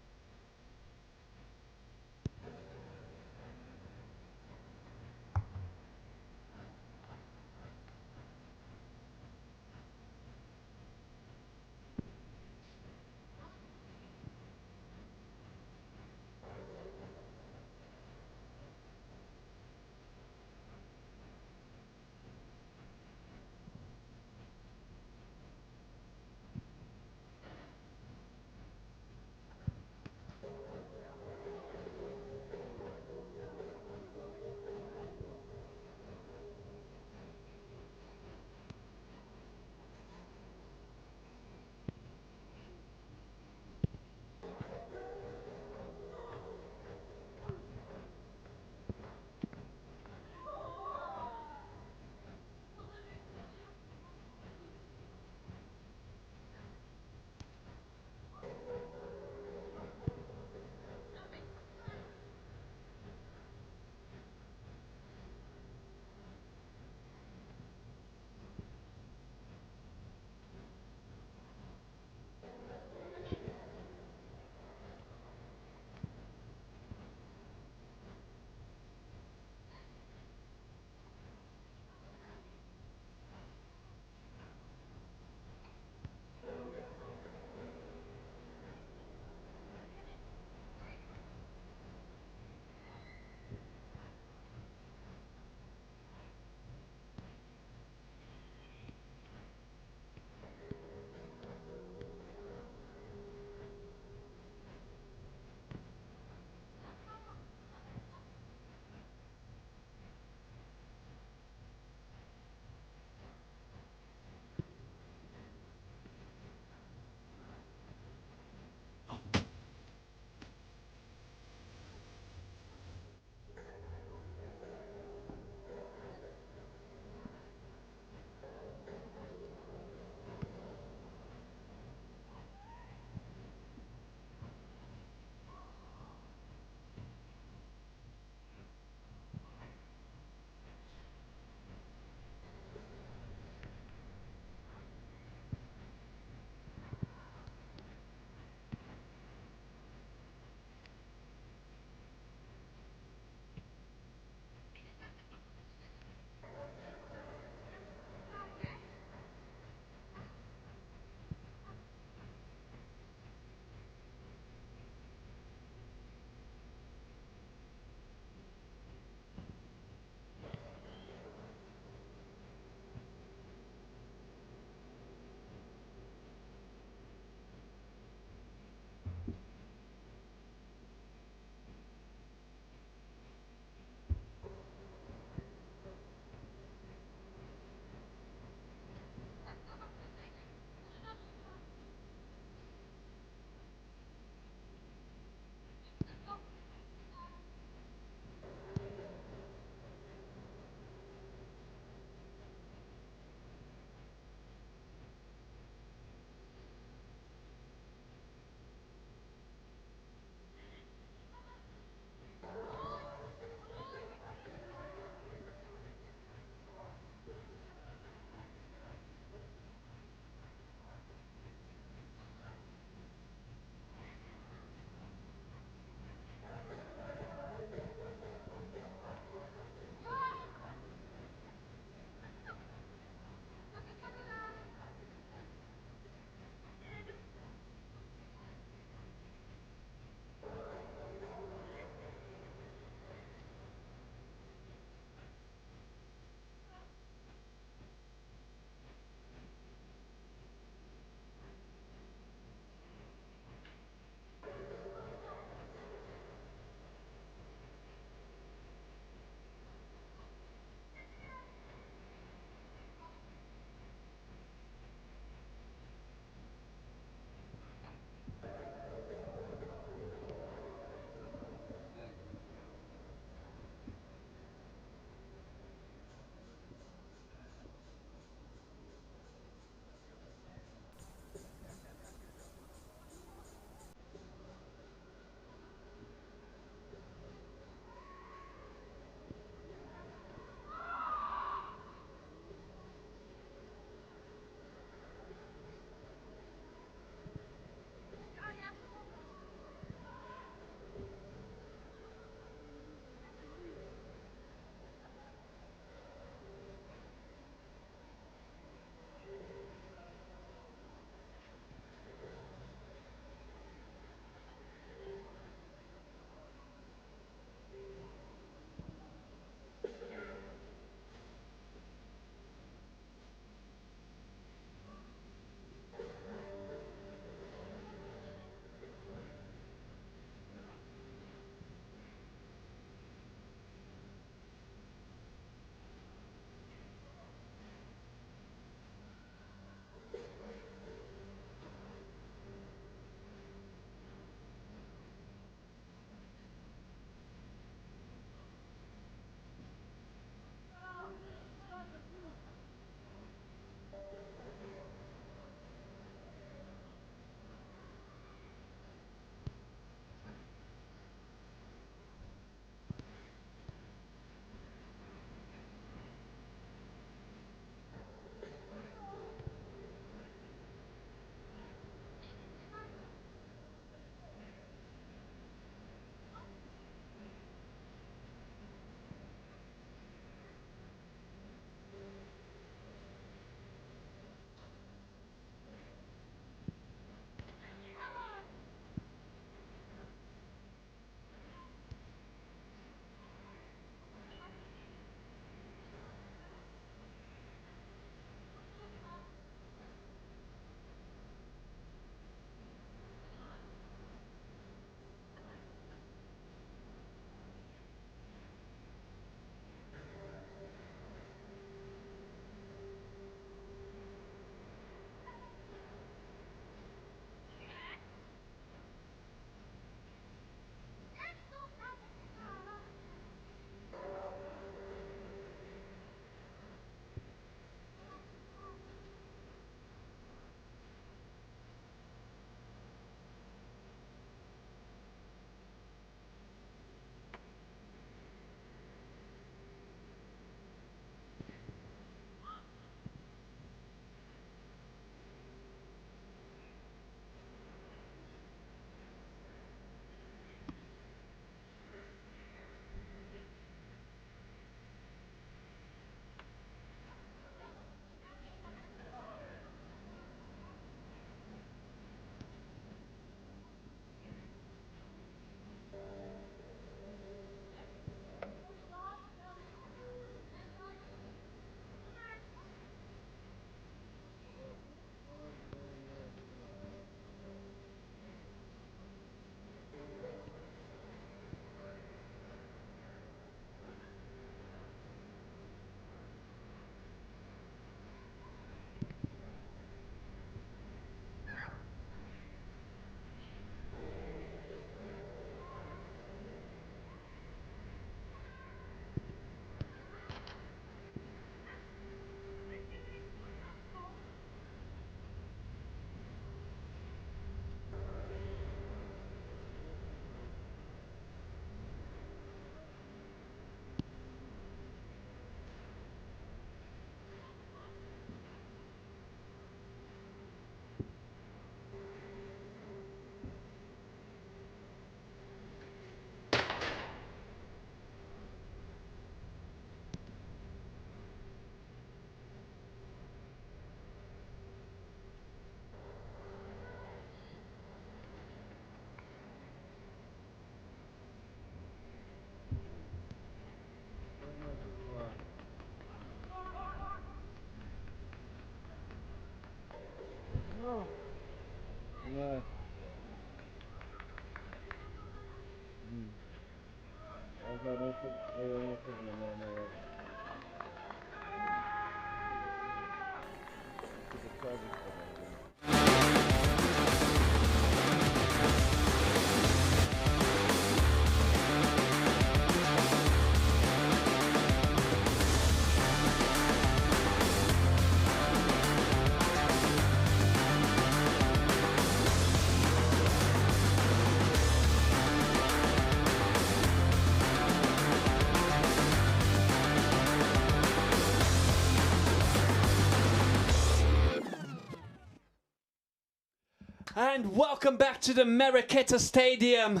And welcome back to the Marketa Stadium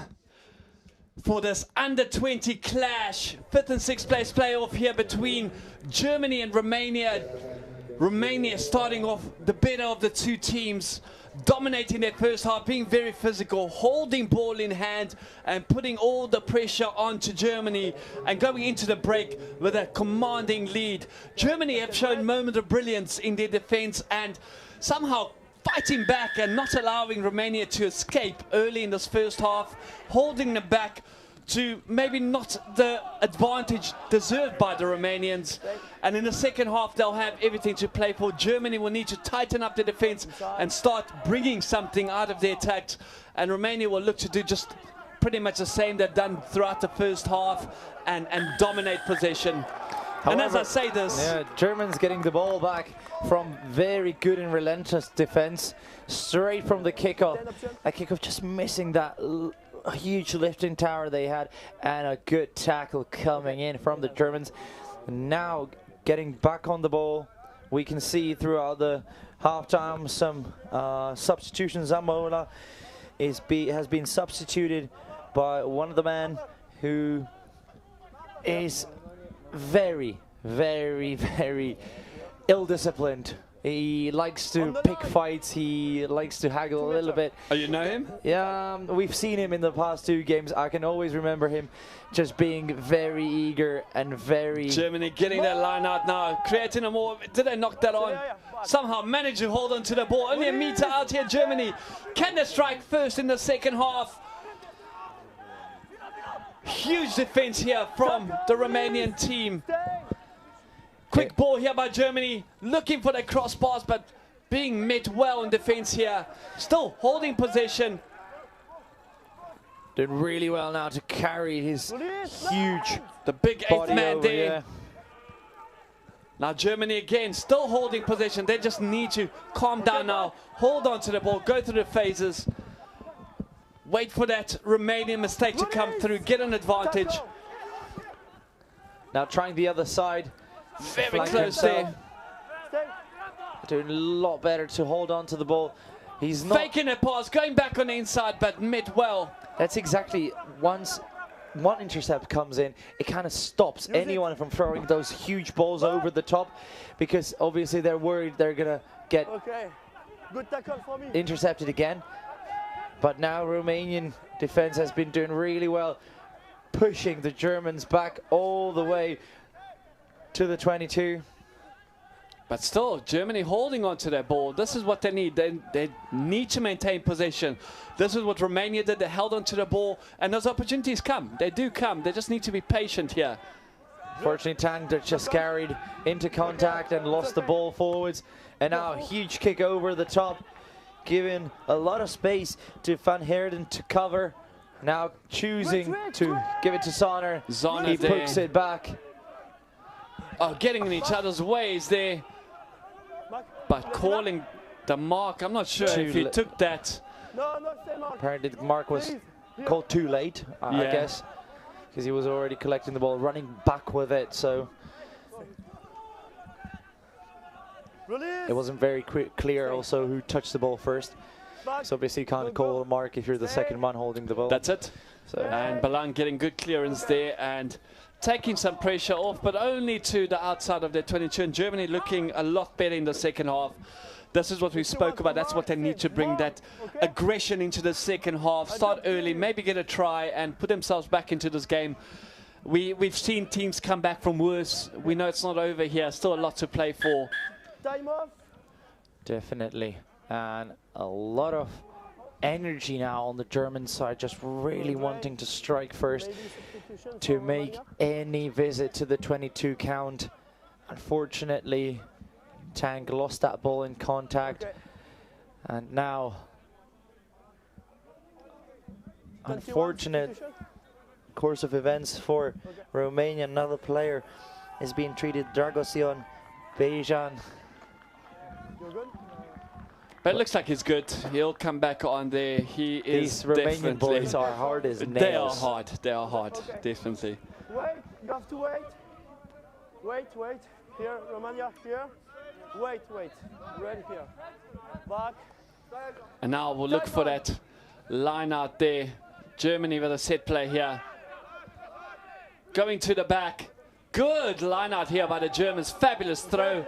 for this under-20 clash. 5th and 6th place playoff here between Germany and Romania. Romania starting off the better of the two teams, dominating their first half, being very physical, holding ball in hand and putting all the pressure onto Germany and going into the break with a commanding lead. Germany have shown moment of brilliance in their defense and somehow fighting back and not allowing Romania to escape early in this first half, holding them back to maybe not the advantage deserved by the Romanians. And in the second half, they'll have everything to play for. Germany will need to tighten up the defense and start bringing something out of their attacks. And Romania will look to do just pretty much the same they've done throughout the first half and dominate possession. However, and as I say this, Germans getting the ball back from very good and relentless defense, straight from the kickoff. That kickoff just missing that huge lifting tower they had, and a good tackle coming in from the Germans. Now getting back on the ball. We can see throughout the halftime some substitutions. Zamola has been substituted by one of the men who is very, very, very ill-disciplined. He likes to pick fights, he likes to haggle a little bit. Oh, you know him? Yeah, we've seen him in the past 2 games. I can always remember him just being very eager and very... Germany getting that line out now, creating a more... Did they knock that on? Somehow managed to hold on to the ball. Only a meter out here, Germany. Can they strike first in the second half? Huge defense here from the Romanian team. Quick ball here by Germany, looking for the crossbars, but being met well in defense here. Still holding possession. Doing really well now to carry his huge... The big 8th man over, there. yeah. Now Germany again, still holding possession. They just need to calm down now, hold on to the ball, go through the phases. Wait for that Romanian mistake to come through, get an advantage. Now trying the other side. Very close there. Doing a lot better to hold on to the ball. He's not faking a pass, going back on the inside, but met well. That's exactly, once one intercept comes in, it kind of stops anyone from throwing those huge balls over the top, because obviously they're worried they're gonna get Good tackle for me. intercepted again. But now Romanian defense has been doing really well, pushing the Germans back all the way to the 22. But still, Germany holding on to their ball. This is what they need. They need to maintain possession. This is what Romania did. They held on to the ball, and those opportunities come. They do come. They just need to be patient here. Fortunately, Tang just carried into contact and lost the ball forwards. And now a huge kick over the top, giving a lot of space to Van Heerden to cover. Now choosing to give it to Zonner. He pokes it back. Oh, getting in each other's ways there. But calling the mark, I'm not sure if he took that. Apparently the mark was called too late, I guess, because he was already collecting the ball, running back with it, so it wasn't very clear also who touched the ball first. So obviously you can't call a mark if you're the second man holding the ball. That's it. So. And Balan getting good clearance there and taking some pressure off, but only to the outside of their 22. And Germany looking a lot better in the second half. This is what we spoke about. That's what they need to bring, that aggression into the second half. Start early, maybe get a try and put themselves back into this game. We've seen teams come back from worse. We know it's not over here. Still a lot to play for. Definitely. And a lot of energy now on the German side, just really wanting to strike first to make any visit to the 22 count. Unfortunately, Tang lost that ball in contact, and now, unfortunate course of events for Romania. Another player is being treated, Dragosion Bejan. But it looks like he's good. He'll come back on there. He is These Romanian boys are hard as nails. They are hard. They are hard, definitely. Wait, you have to wait. Wait. Here, Romania, here. Wait. Right here. Back. And now we'll look for that line out there. Germany with a set play here. Going to the back. Good line out here by the Germans. Fabulous throw.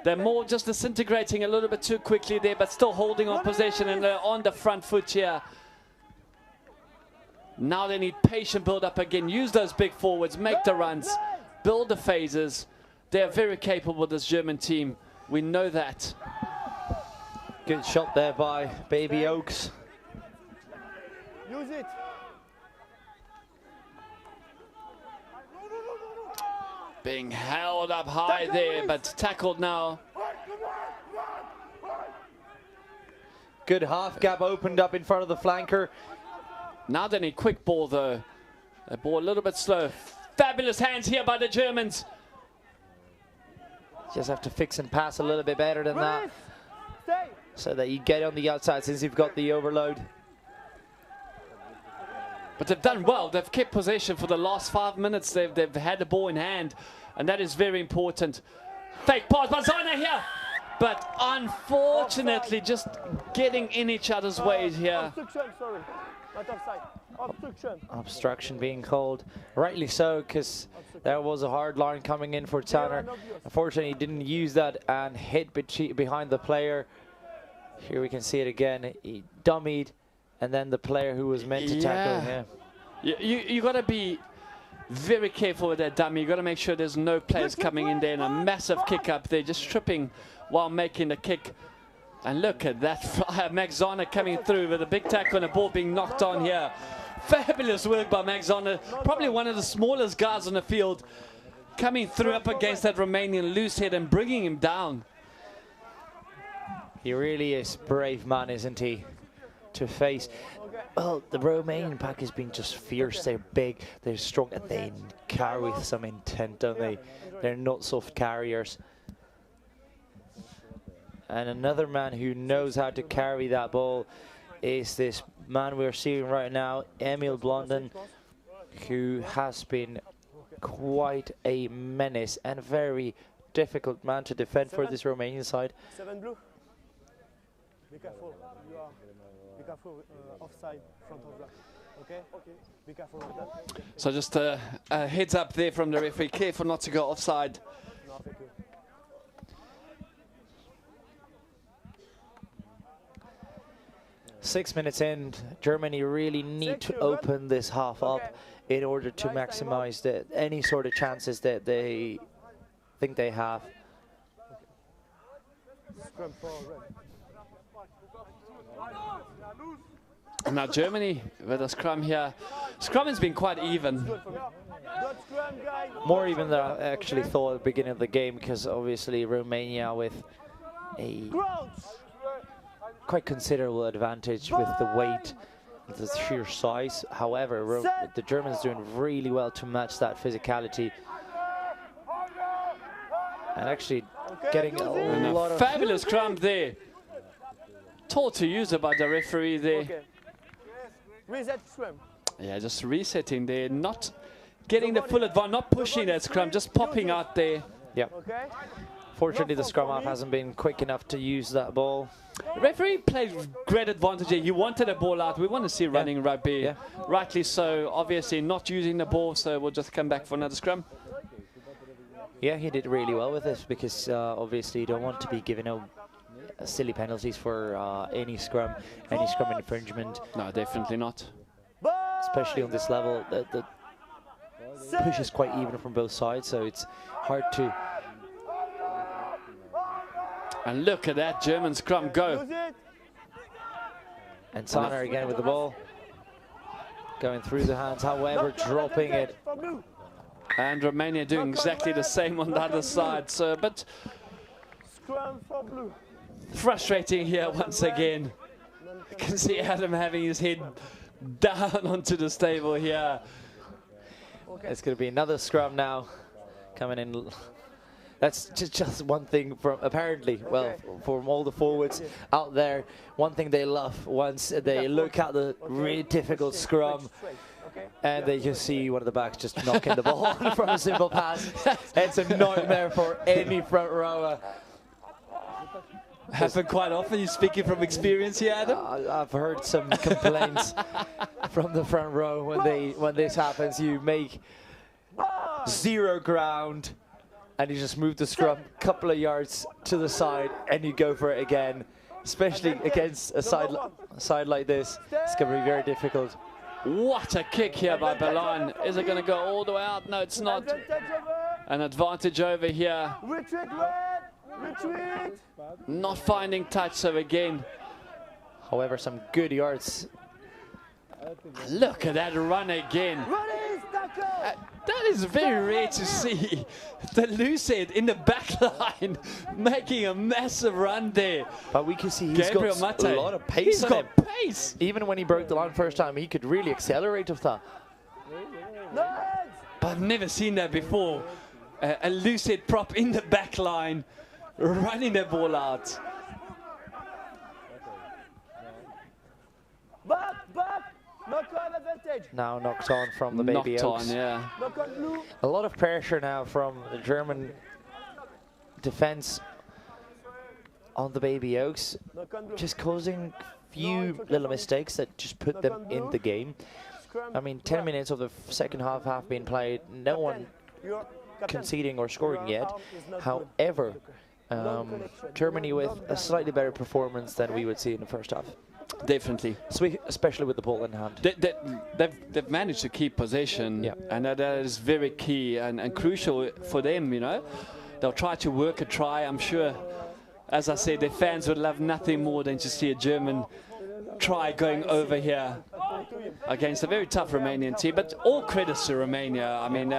They're more just disintegrating a little bit too quickly there, but still holding on possession, and they're on the front foot here. Now they need patient build-up again. Use those big forwards, make the runs, build the phases. They're very capable, this German team. We know that. Good shot there by Baby Oaks. Use it. Being held up high there, but tackled now. Good half gap opened up in front of the flanker. Now they need quick ball though. The ball a little bit slow. Fabulous hands here by the Germans. Just have to fix and pass a little bit better than that, so that you get on the outside since you've got the overload. But they've done well. They've kept possession for the last 5 minutes. They've had the ball in hand, and that is very important. Fake pass by Zana here, but unfortunately just getting in each other's ways here. Obstruction, sorry. Not offside. Obstruction. Obstruction being called, rightly so, because there was a hard line coming in for Tanner. Unfortunately, he didn't use that and hit behind the player. Here we can see it again. He dummied, and then the player who was meant to tackle him. You got to be very careful with that dummy. You got to make sure there's no players coming in there, and a massive kick up there, just tripping while making the kick. And look at that flyer, Max Zana coming through with a big tackle and a ball being knocked on here. Fabulous work by Max Zana, probably one of the smallest guys on the field, coming through up against that Romanian loose head and bringing him down. He really is a brave man, isn't he, to face. Well, the Romanian pack has been just fierce. They're big, they're strong, and they carry with some intent, don't they? They're not soft carriers. And another man who knows how to carry that ball is this man we're seeing right now, Emil Blondin, who has been quite a menace and very difficult man to defend for this Romanian side. 7 blue. Be careful. Be careful offside front of that. Okay? Be careful of that. So just a heads up there from the referee. Careful not to go offside. No, thank you. 6 minutes in, Germany really need to open this half up in order to maximize any sort of chances that they think they have. Now Germany with a scrum here. Scrum has been quite even. More even than I actually thought at the beginning of the game, because obviously Romania with a quite considerable advantage with the weight, the sheer size. However, the Germans doing really well to match that physicality, and actually getting a lot of fabulous scrum there. Told to use it by the referee there. Okay. Reset scrum. Yeah, just resetting there, not getting the full advantage, not pushing that scrum, just popping out there. Yeah. Okay. Fortunately, the scrum half hasn't been quick enough to use that ball. The referee played great advantage here. He wanted a ball out. We want to see running rugby. Yeah. Rightly so. Obviously not using the ball, so we'll just come back for another scrum. Yeah, he did really well with this, because obviously you don't want to be giving out silly penalties for any scrum infringement. No, definitely not. Especially on this level, the push is quite even from both sides, so it's hard to. And look at that German scrum go. And Tanner again with the ball. Going through the hands, however, dropping it. And Romania doing exactly the same on the other side. So, but Scrum for blue. frustrating here once again. You can see Adam having his head down onto the table here. It's going to be another scrum now coming in. That's just one thing from apparently, well, from all the forwards out there, one thing they love once they look at the really difficult scrum and they just see one of the backs just knocking the ball on from a simple pass. It's a nightmare for any front rower. Happen quite often. You're speaking from experience here, Adam? I've heard some complaints from the front row when this happens. You make zero ground and you just move the scrum a couple of yards to the side and you go for it again. Especially against a side like this, it's going to be very difficult. What a kick here by Balan. Is it going to go all the way out? No, it's not. An advantage over here. Retreat, red! Retreat! Not finding touch, so again. However, some good yards. Look at that run again. That is very rare to see. The Lucid in the back line making a massive run there. But we can see he's got a lot of pace on him. Pace. Even when he broke the line first time, he could really accelerate with that. But I've never seen that before. A Lucid prop in the back line, running the ball out. Back! Knock on advantage. Now knocked on from the Baby Oaks. Yeah. Knock on blue. A lot of pressure now from the German defense on the Baby Oaks, Knock on blue. just causing few little mistakes that just put them in the game. I mean, 10 minutes of the second half have been played, no one conceding or scoring yet. However, Germany with a slightly better performance than we would see in the first half. Definitely. Especially with the ball in hand. They've managed to keep possession, and that is very key and crucial for them, you know. They'll try to work a try. I'm sure, as I said, their fans would love nothing more than to see a German try going over here against a very tough Romanian team. But all credits to Romania. I mean,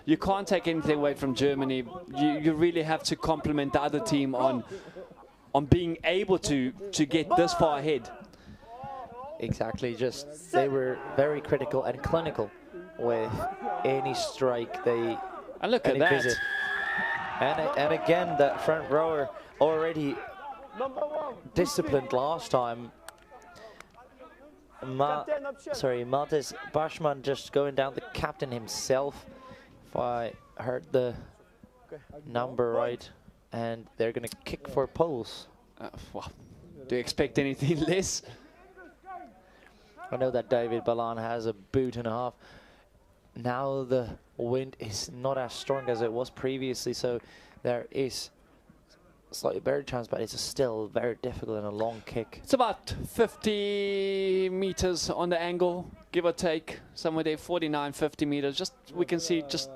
you can't take anything away from Germany. You really have to compliment the other team on being able to get this far ahead. Exactly, just they were very critical and clinical with any strike they and look at that visit. And again, that front rower already disciplined last time. Matis Bashman just going down, the captain himself, if I heard the number right, and they're going to kick for poles. Well, do you expect anything less? I know that David Balan has a boot and a half. Now the wind is not as strong as it was previously, so there is a slightly better chance, but it's still very difficult and a long kick. It's about 50 meters on the angle, give or take, somewhere there, 49, 50 meters. Just we can see just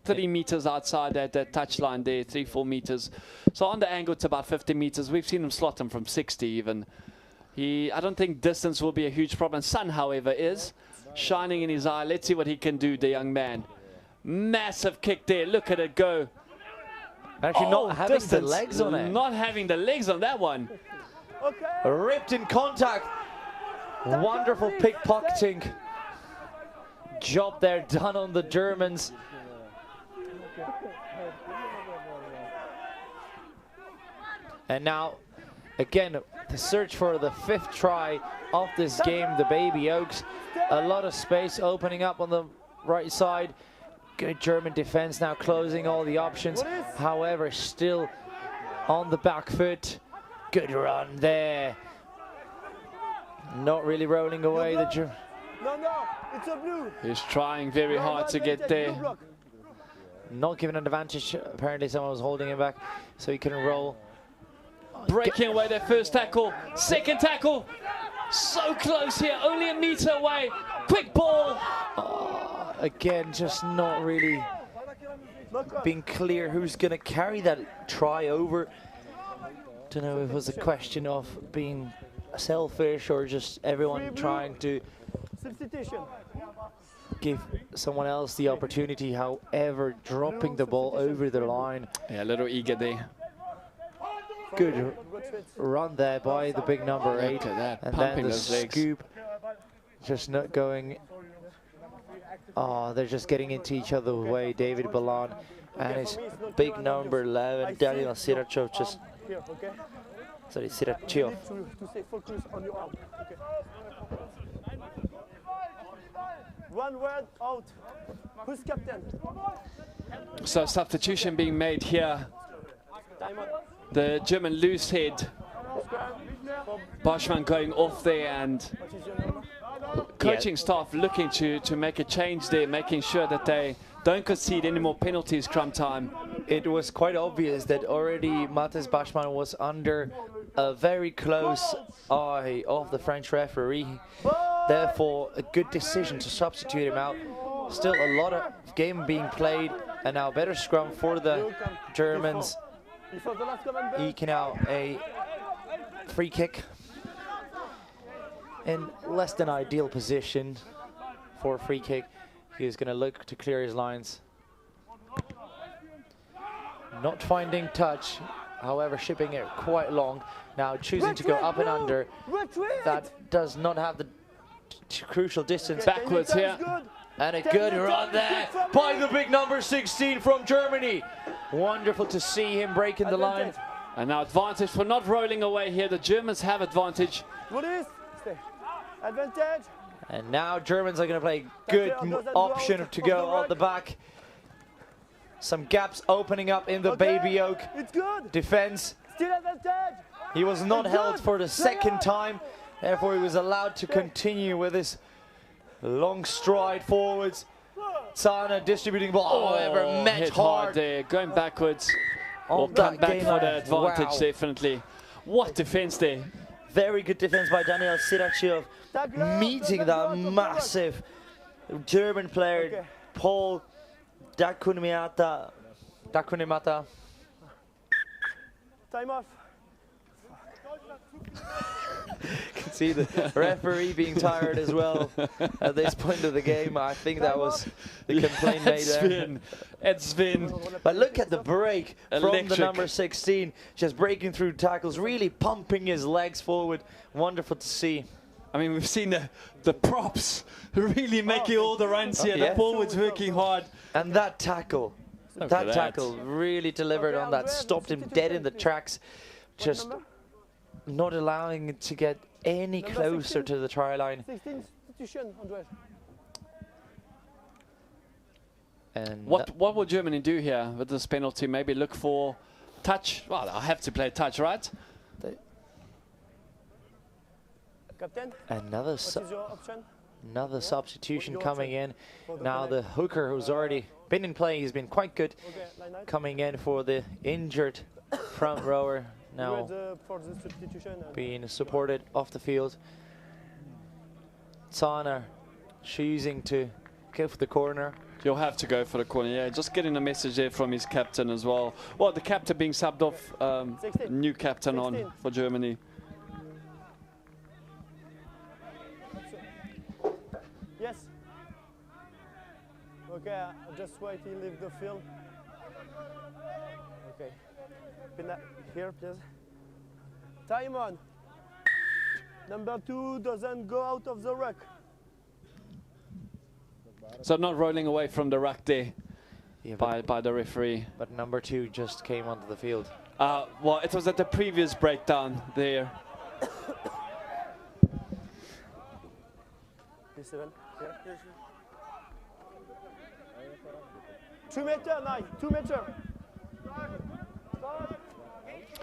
3 meters outside that touch line there, 3-4 meters. So on the angle, it's about 50 meters. We've seen him slot him from 60 even. I don't think distance will be a huge problem. Sun, however, is shining in his eye. Let's see what he can do, the young man. Massive kick there. Look at it go. Actually, not having the legs on it. Not having the legs on that one. Ripped in contact. Wonderful pickpocketing job there done on the Germans. And now, again, the search for the 5th try of this game, the Baby Oaks. A lot of space opening up on the right side. Good German defense now closing all the options. However, still on the back foot. Good run there. Not really rolling away the German. No, it's a blue. He's trying very hard to get there. Not given an advantage. Apparently someone was holding him back so he couldn't roll. Breaking away their first tackle, second tackle, so close here, only a meter away, quick ball. Oh, again, just not really being clear who's going to carry that try over. Don't know if it was a question of being selfish or just everyone trying to Substitution. give someone else the opportunity, however, dropping the ball over the line. Yeah, a little eager there. Good run there by the big number 8. Look at that, And pumping then the those legs. scoop, just not going. Oh, they're just getting into each other's way. David Balan and his big number 11, Daniel Sirachov, just, Here, okay? sorry, Sirachov. To stay focused on your arm. Okay. One word out. Who's captain? So substitution being made here. Time out. The German loose head, Boschman going off there, and What is your number? coaching staff looking to make a change there, making sure that they don't concede any more penalties scrum time. It was quite obvious that already Matthias Bachmann was under a very close eye of the French referee. Therefore, a good decision to substitute him out. Still a lot of game being played, and now better scrum for the Germans. Before the last comment, Ben. Eking out a free kick in less than ideal position for a free kick. He's going to look to clear his lines. Not finding touch, however, shipping it quite long. Now choosing to go up and under. That does not have the crucial distance. Backwards here. And a good run there by the big number 16 from Germany. Wonderful to see him breaking the line. And now advantage for not rolling away here. The Germans have advantage. What is? Stay. Advantage. And now Germans are going to play good option to go on the back. Some gaps opening up in the Baby Oak It's good. defense. Still advantage. He was not held for the second time. Therefore, he was allowed to continue with his long stride forwards. Sana distributing ball, however, met hit hard there, going backwards. on Or come that back game for the line. advantage, Wow. definitely. What defense there. Very good defense by Daniel Sirachov, meeting that massive German player, Paul Dakunimata. Time off. Can see the referee being tired as well at this point of the game. I think that was the complaint made there. It's Sven. But look at the break from the Electric. number 16, just breaking through tackles, really pumping his legs forward. Wonderful to see. I mean, we've seen the props really making all the runs here. Yeah. The forwards working hard. And that tackle, Look that at that. tackle really delivered on that, stopped him dead in the tracks, just not allowing it to get any closer to the try line. 16 substitution, Andres. And What will Germany do here with this penalty? Maybe look for touch. Well, I have to play touch, right? Captain, another what is your option? another substitution Your coming option in. for the Now the hooker, who's already been in play, he's been quite good, Okay, line out. coming in for the injured front rower. You Now read for the substitution. And being supported off the field. Sana choosing to go for the corner. You'll have to go for the corner. Yeah, just getting a message there from his captain as well. Well, the captain being subbed off, 16. new captain 16. on for Germany. Yes. Okay, I'll just wait till leave the field. Okay. Here, please. Time on. Number 2 doesn't go out of the ruck. So not rolling away from the ruck there Yeah, by the referee. but number 2 just came onto the field. Well, it was at the previous breakdown there. P7. Here. 2 meter, 9. 2 meter.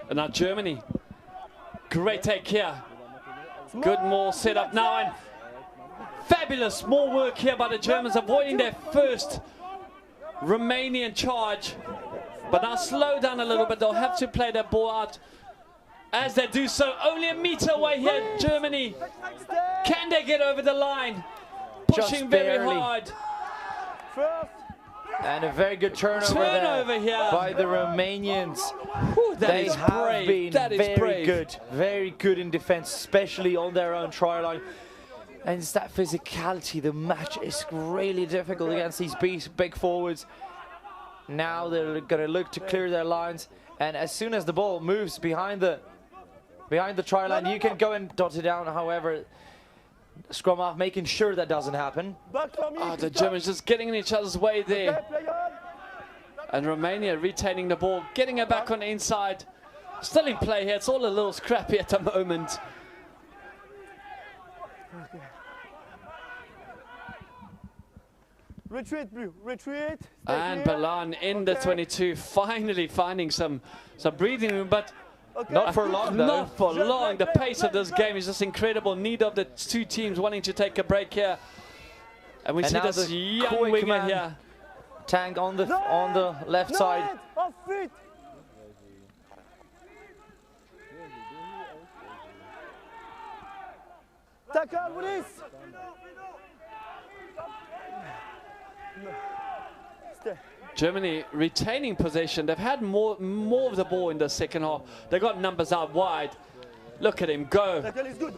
And now Germany. Great take here. Good more set up now, and fabulous more work here by the Germans, avoiding their first Romanian charge. But now slow down a little bit. They'll have to play their ball out as they do so. Only a meter away here, Germany. Can they get over the line? Pushing Just very barely. hard. First. And a very good turnover here by the Romanians. Ooh, They have been very brave. very good in defense, especially on their own try line. And it's that physicality. The match is really difficult against these big forwards. Now they're going to look to clear their lines, and as soon as the ball moves behind the try line, you can go and dot it down. However, scrum off, making sure that doesn't happen. Oh, the Germans just getting in each other's way there. And Romania retaining the ball, getting it back on the inside. Still in play here. It's all a little scrappy at the moment. Retreat, Blue. Retreat. And Balan in the 22, finally finding some breathing room, but Not for long, though. not for long. The pace of this game is just incredible. Neither of the two teams wanting to take a break here. And we see now this the young quick winger man here. Tang on the left side. Off feet. Tackle, Boris. Stay. Germany retaining possession. They've had more of the ball in the second half. They got numbers out wide. Look at him go. Tackle is good.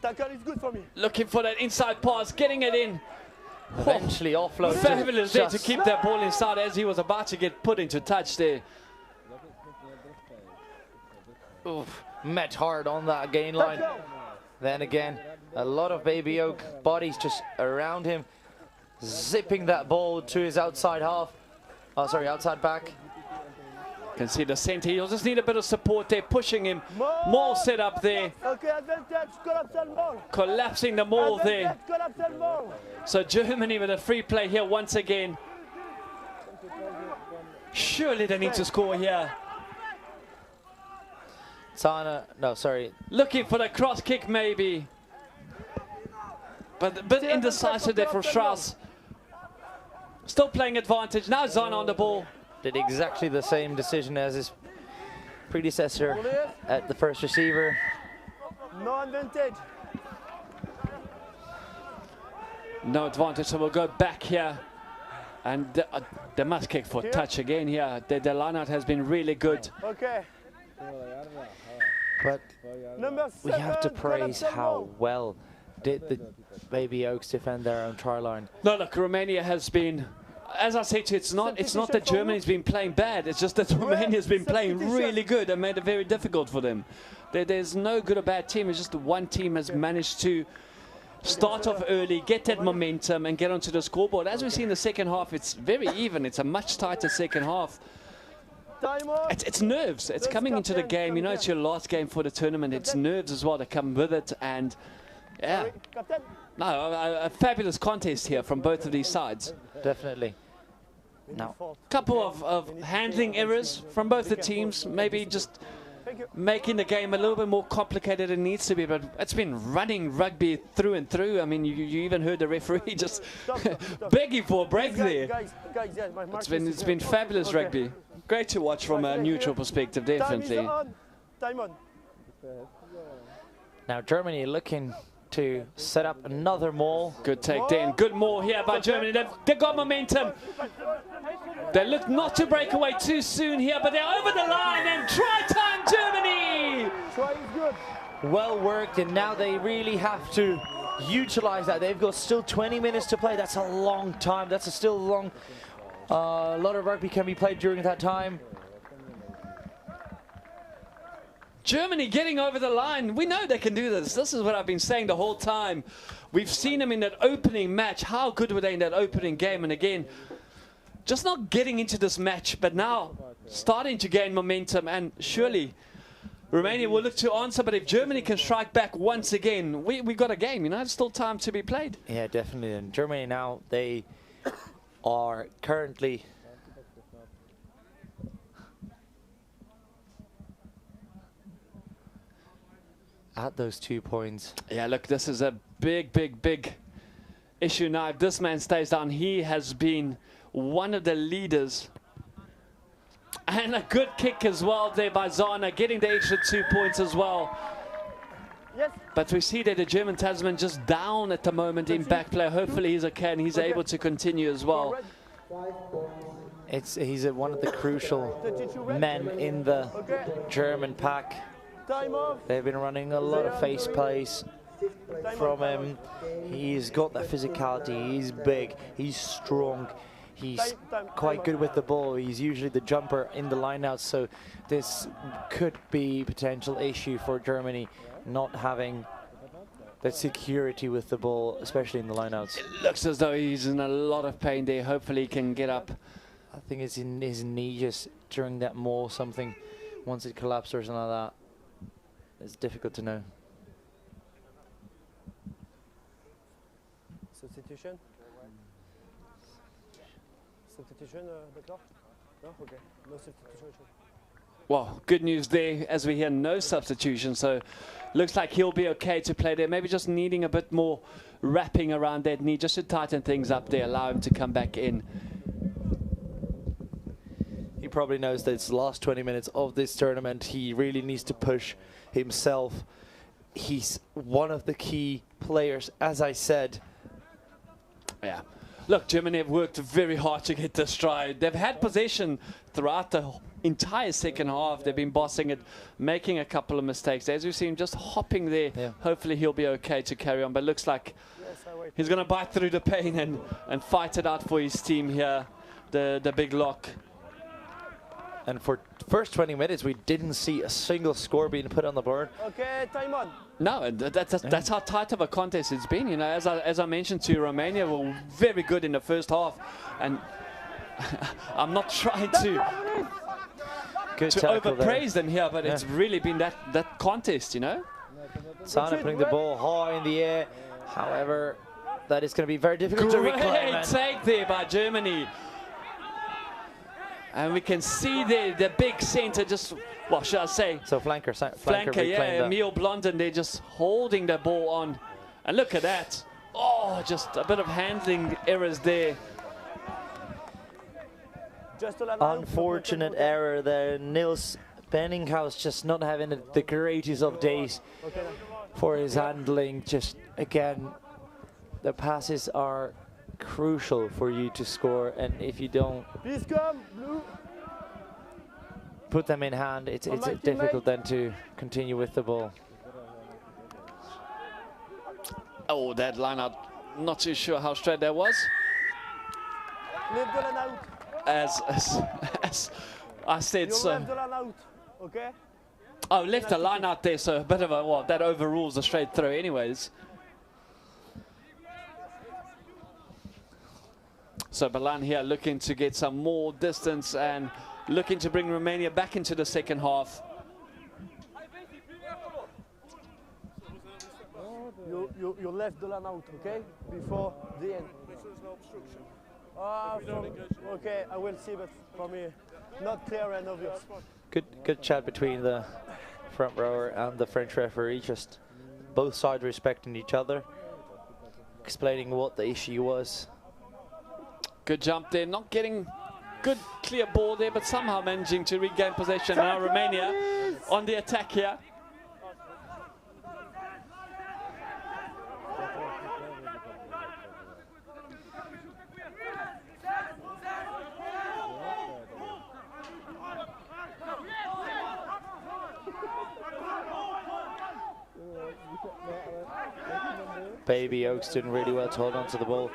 Tackle is good for me. Looking for that inside pass, getting it in. Eventually offload. Fabulous there to keep that ball inside as he was about to get put into touch there. Oof, met hard on that gain line. Then again, a lot of Baby Oak bodies just around him, zipping that ball to his outside half. Oh, sorry, outside back. Can see the centre. He'll just need a bit of support there, pushing him. Maul set up there. Okay, advantage. Collapse and ball. Collapsing the maul there. Collapse and ball. So Germany with a free play here once again. Surely they need to score here. Sana, no, sorry. Looking for the cross kick maybe. But a bit indecisive there from Strauss. Still playing advantage. Now Zana on the ball. Did exactly the same decision as his predecessor at the first receiver. No advantage. No advantage, so we'll go back here. And they must kick for touch again here. The line-out has been really good. Okay. But Number 7. we have to praise collapse and how ball. well did the Baby Oaks defend their own try line. No, look, Romania has been, as I said to you, it's not that Germany's been playing bad, it's just that Romania's been playing really good and made it very difficult for them. There's no good or bad team, it's just one team has managed to start off early, get that momentum and get onto the scoreboard. As we see in the second half, it's very even, it's a much tighter second half. It's nerves, it's coming into the game, you know, it's your last game for the tournament, it's nerves as well that come with it, and yeah, no, a fabulous contest here from both of these sides. Definitely. Now, Couple of handling errors from both the teams, maybe just making the game a little bit more complicated than it needs to be, but it's been running rugby through and through. I mean, you even heard the referee just begging for a break there. It's been fabulous rugby. Great to watch from a neutral perspective, definitely. Time on. now Germany looking to set up another maul. Good take then. Good maul here by Germany. They've got momentum. They look not to break away too soon here, but they're over the line and try time Germany! Try is good. Well worked, and now they really have to utilize that. They've got still 20 minutes to play. That's a long time. That's still a long. A lot of rugby can be played during that time. Germany getting over the line. We know they can do this. This is what I've been saying the whole time. We've seen them in that opening match. How good were they in that opening game? And again, just not getting into this match, but now starting to gain momentum. And surely Romania will look to answer. But if Germany can strike back once again, we got a game. You know, it's still time to be played. Yeah, definitely. And Germany now, they are currently at those 2 points. Yeah, look, this is a big issue now. If this man stays down, he has been one of the leaders. And a good kick as well there by Zana, getting the extra 2 points as well. Yes. But we see that the German Tasman just down at the moment in back play. Hopefully he's okay and he's able to continue as well. He's one of the crucial men in the German pack. Time off. They've been running a lot of face plays from him. He's got that physicality. He's big. He's strong. He's quite good with the ball. He's usually the jumper in the lineout, so this could be a potential issue for Germany, not having that security with the ball, especially in the lineouts. It looks as though he's in a lot of pain there. Hopefully he can get up. I think it's in his knee just during that maul, something, once it collapsed or something like that. It's difficult to know. Substitution? Substitution, d'accord? No? Okay. No substitution. Well, good news there as we hear no substitution, so looks like he'll be okay to play there. Maybe just needing a bit more wrapping around that knee just to tighten things up there, allow him to come back in. He probably knows that it's the last 20 minutes of this tournament. He really needs to push himself. He's one of the key players, as I said. Yeah. Look, Germany have worked very hard to get this try. They've had possession throughout the entire second half. They've been bossing it, making a couple of mistakes. As we've seen, just hopping there. Yeah. Hopefully he'll be okay to carry on. But looks like he's going to bite through the pain and fight it out for his team here, the big lock. And for first 20 minutes, we didn't see a single score being put on the board. Okay, time on. No, that's how tight of a contest it's been. You know, as I mentioned to you, Romania were very good in the first half, and I'm not trying to overpraise them here, but it's really been that contest, you know. Sana putting the ball high in the air. However, that is going to be very difficult to reclaim. Great take there by Germany. And we can see the big centre just, what should I say? So flanker yeah, Emil Blondin, they're just holding the ball on. And look at that. Oh, just a bit of handling errors there. Unfortunate error there. Nils Benninghaus just not having the greatest of days for his handling. Just, again, the passes are crucial for you to score, and if you don't put them in hand, it's difficult then to continue with the ball. Oh, that line out, not too sure how straight that was. As I said, so. Okay. Oh, left the line out there, so a bit of a, well, that overrules the straight throw anyways. So Balan here looking to get some more distance and looking to bring Romania back into the second half. You left the line out, okay? Before the end. Okay, I will see, but for me, not clear and obvious. Good chat between the front rower and the French referee, just both sides respecting each other, explaining what the issue was. Good jump there, not getting good clear ball there, but somehow managing to regain possession. Now Romania on the attack here. Baby Oaks doing really well to hold on to the ball.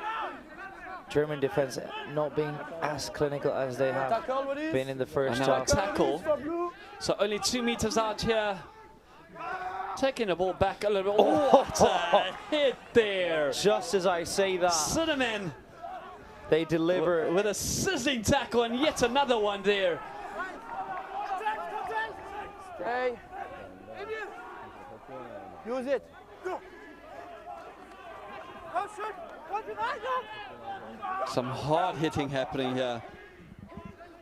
German defense not being as clinical as they have been in the first half. Tackle. So only 2 meters out here. Taking the ball back a little bit. Oh, what a hit there. Just as I say that, Cinnamon. They deliver with a sizzling tackle, and yet another one there. Okay. Use it. Some hard hitting happening here.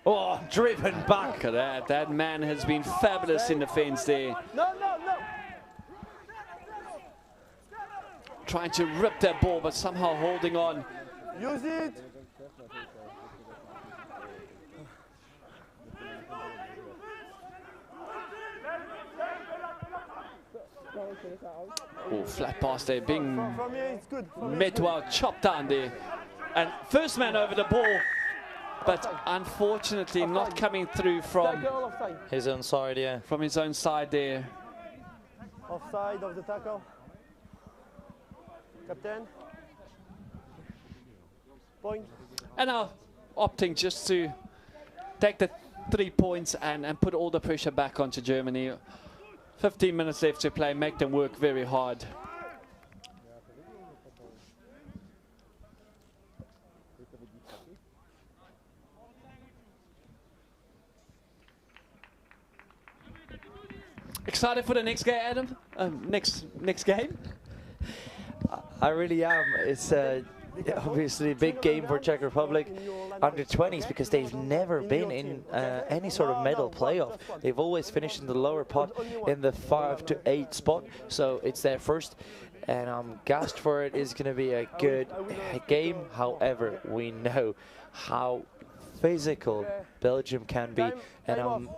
Oh, driven back. Look at that. That man has been fabulous in defense there. No. Trying to rip that ball, but somehow holding on. Use it. Oh, flat pass there, being From here, it's good. met well, chopped down there. And first man over the ball, but unfortunately not coming through from Tackle, offside. His own side, yeah. from his own side there. Offside of the tackle. Captain. Point. And now opting just to take the 3 points and put all the pressure back onto Germany. 15 minutes left to play, make them work very hard. Excited for the next game, Adam? Next game? I really am. It's obviously a big game for Czech Republic under 20s because they've never been in any sort of medal playoff. They've always finished in the lower pot in the 5 to 8 spot, so it's their first, and I'm gassed for it. It's going to be a good game. However, we know how physical Belgium can be, and I'm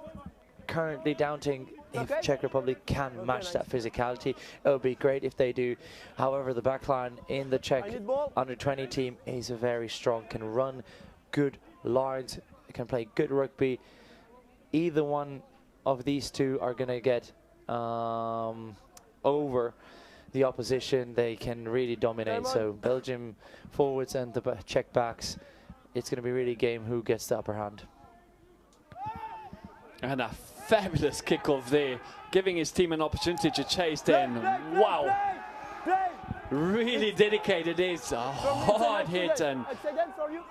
currently doubting if Czech Republic can match that physicality. It would be great if they do. However, the backline in the Czech under-20 team is very strong, can run good lines, can play good rugby. Either one of these two are going to get over the opposition. They can really dominate. So Belgium forwards and the Czech backs, it's going to be really a game who gets the upper hand. And a fabulous kickoff there, giving his team an opportunity to chase then. Wow, really dedicated. It's a hard hit, and Accident for you.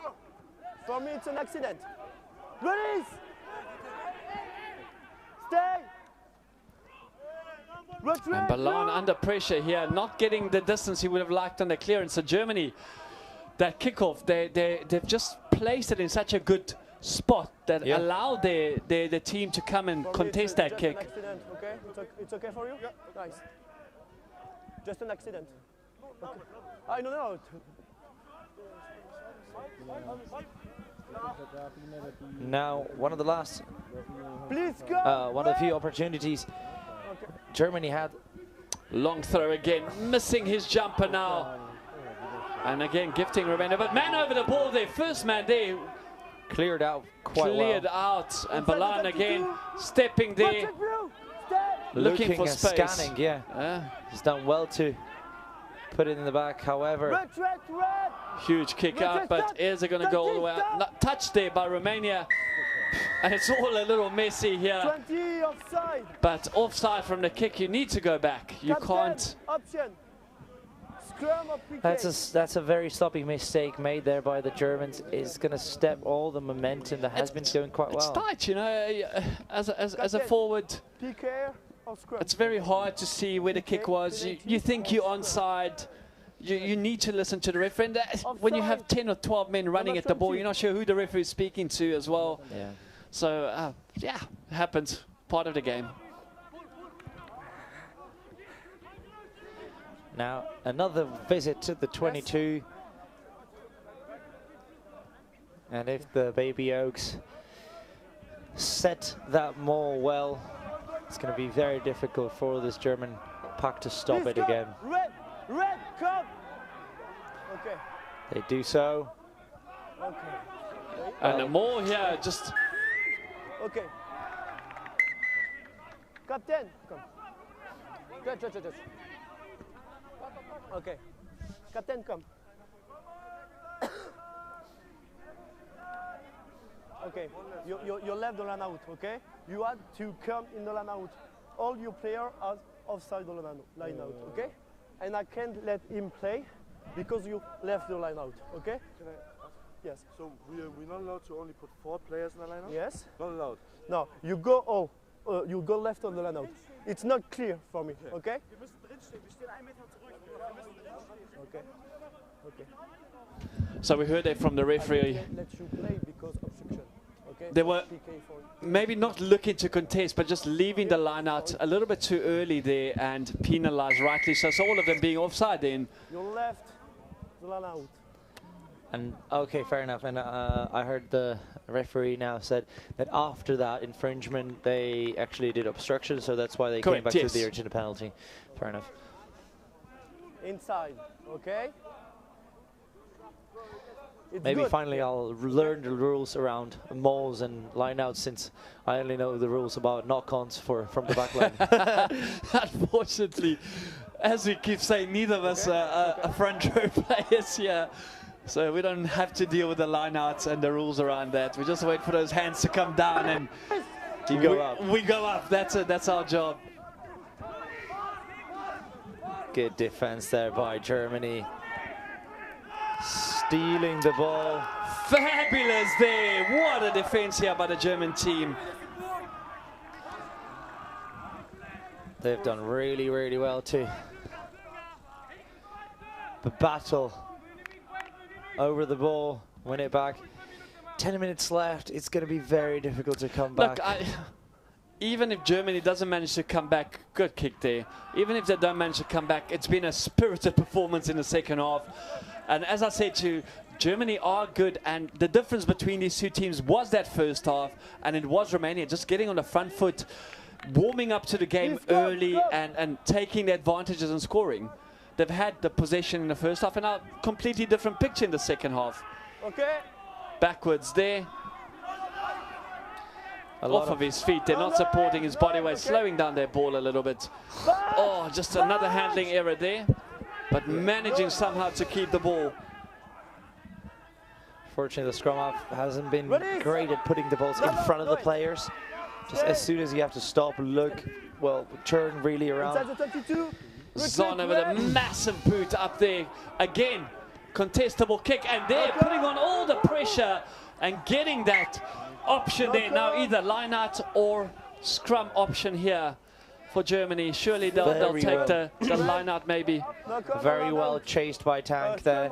For me, it's an accident. Release. Stay. and Balan under pressure here, not getting the distance he would have liked on the clearance. So Germany, that kickoff, they've just placed it in such a good spot that allowed the team to come and contest that kick. Accident, okay? It's okay for you? Yeah. Nice. Just an accident. Okay. I don't know. Now, one of the last, Please go. one of the few opportunities Germany had. Long throw again, missing his jumper now. And again, gifting Romania, but man over the ball there, first man there. Cleared out quite Cleared out, and Balan again stepping there, looking for and space. scanning, he's done well to put it in the back. However, huge kick out, but is it going to go all the way out? Not touched there by Romania, and it's all a little messy here. 20 offside. But offside from the kick, you need to go back. You can't. Option. Scrum or PK. that's a very sloppy mistake made there by the Germans. It's going to step all the momentum that has been going quite well. It's tight, you know, as a forward. PK or scrum? It's very hard to see where the kick was. You think you're onside. You need to listen to the referee. And when you have 10 or 12 men running at the ball, you're not sure who the referee is speaking to as well. Yeah. So, yeah, it happens. Part of the game. Now, another visit to the 22. And if the Baby Oaks set that maul well, it's going to be very difficult for this German pack to stop it again. Red, come. Okay. They do so. Okay. And more here, just. Okay. Captain, come. Good. Okay. Captain, come. Okay. You left the line out, okay? You had to come in the line out. All your players are offside the line out, okay? And I can't let him play because you left the line out, okay? Can I ask? Yes. So we're not allowed to only put 4 players in the lineup? Yes. Not allowed. No, you go all. You go left on the line out. It's not clear for me, okay? Okay. Okay. So we heard it from the referee. Let you play because obstruction. Okay. They were maybe not looking to contest, but just leaving the line out a little bit too early there and penalised rightly. So all of them being offside then. You left the line out. And okay, fair enough. And I heard the referee now said that after that infringement, they actually did obstruction, so that's why they came back to the original penalty. Fair enough. Inside, okay? It's Maybe good. finally I'll learn the rules around mauls and lineouts, since I only know the rules about knock-ons from the back line. Unfortunately, as we keep saying, neither of us are front row players here. So we don't have to deal with the lineouts and the rules around that. We just wait for those hands to come down and You go up. we go up. That's our job. Good defense there by Germany. Stealing the ball. Fabulous there. What a defense here by the German team. They've done really, really well to battle over the ball, win it back. 10 minutes left. It's going to be very difficult to come back. Look, even if Germany doesn't manage to come back, good kick there. Even if they don't manage to come back, it's been a spirited performance in the second half. And as I said to you, Germany are good, and the difference between these two teams was that first half, and it was Romania just getting on the front foot, warming up to the game early and taking the advantages and scoring. They've had the possession in the first half, and now completely different picture in the second half. Okay. Backwards there. Off of his feet. They're not supporting his body weight, slowing down their ball a little bit. Oh, just another handling error there, but managing somehow to keep the ball. Fortunately, the scrum half hasn't been great at putting the balls in front of the players. Just as soon as you have to stop, look, well, turn really around. Inside the 22. Zona with a massive boot up there. Again, contestable kick, and they're putting on all the pressure and getting that option there. Now either line out or scrum option here for Germany. Surely they'll take the line out maybe. Very well chased by Tank there.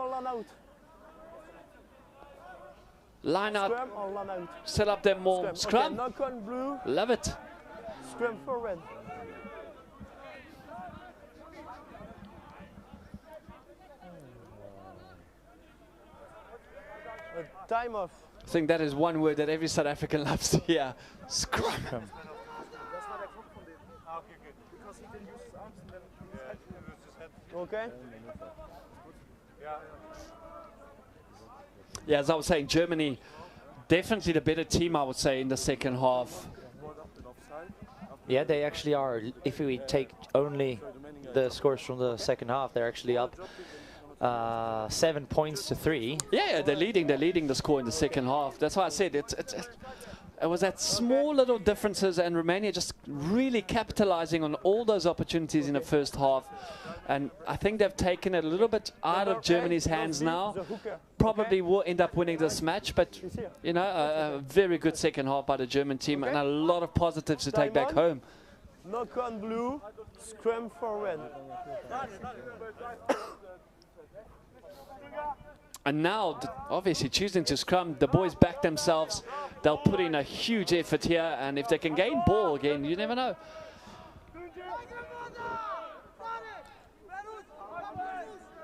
Line out, Scrum or line out? set up them more. Scrum. Okay, knock on blue. Love it. Scrum for red. Time off. I think that is one word that every South African loves to hear. Scrum. Okay. Yeah, as I was saying, Germany definitely the better team, I would say, in the second half. Yeah, they actually are. If we take only the scores from the second half, they're actually up 7 points to 3. Yeah, they're leading the score in the second half. That's why I said it was that small little differences, and Romania just really capitalizing on all those opportunities in the first half. And I think they've taken it a little bit out of Germany's hands now. Probably will end up winning this match, but you know, a very good second half by the German team, and a lot of positives to take back home. Knock on blue, scrum for red. And now, obviously, choosing to scrum, the boys back themselves. They'll put in a huge effort here, and if they can gain ball again, you never know.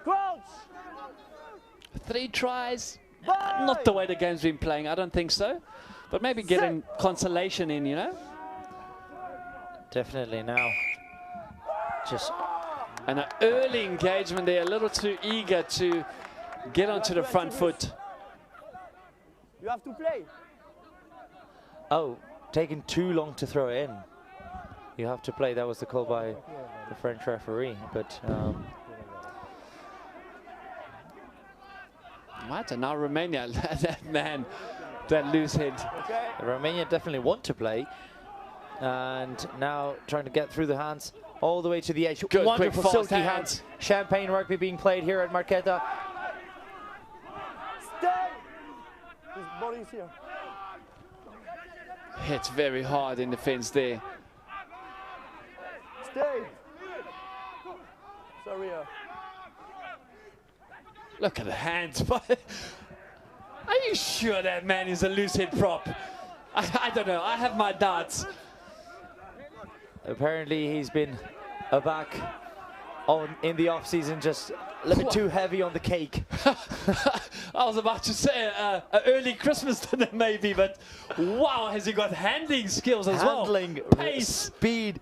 Crouch! 3 tries, not the way the game's been playing, I don't think so. But maybe getting consolation in, you know? Definitely now. Just And an early engagement there, a little too eager to get onto the front foot. You have to play. oh, taking too long to throw in. You have to play. That was the call by the French referee. But What? And now Romania, that man, that loose head. Okay. Romania definitely want to play. And now trying to get through the hands all the way to the edge. Good, wonderful quick, fast silky hands. Champagne rugby being played here at Marketa. Stay. His body's here. Hits very hard in defense there. Stay. Sorry. Look at the hands. Are you sure that man is a loose head prop? I don't know. I have my doubts. Apparently he's been back in the off season, just a little bit too heavy on the cake. I was about to say an early Christmas dinner maybe, but wow, has he got handling skills as well? Handling, pace, speed.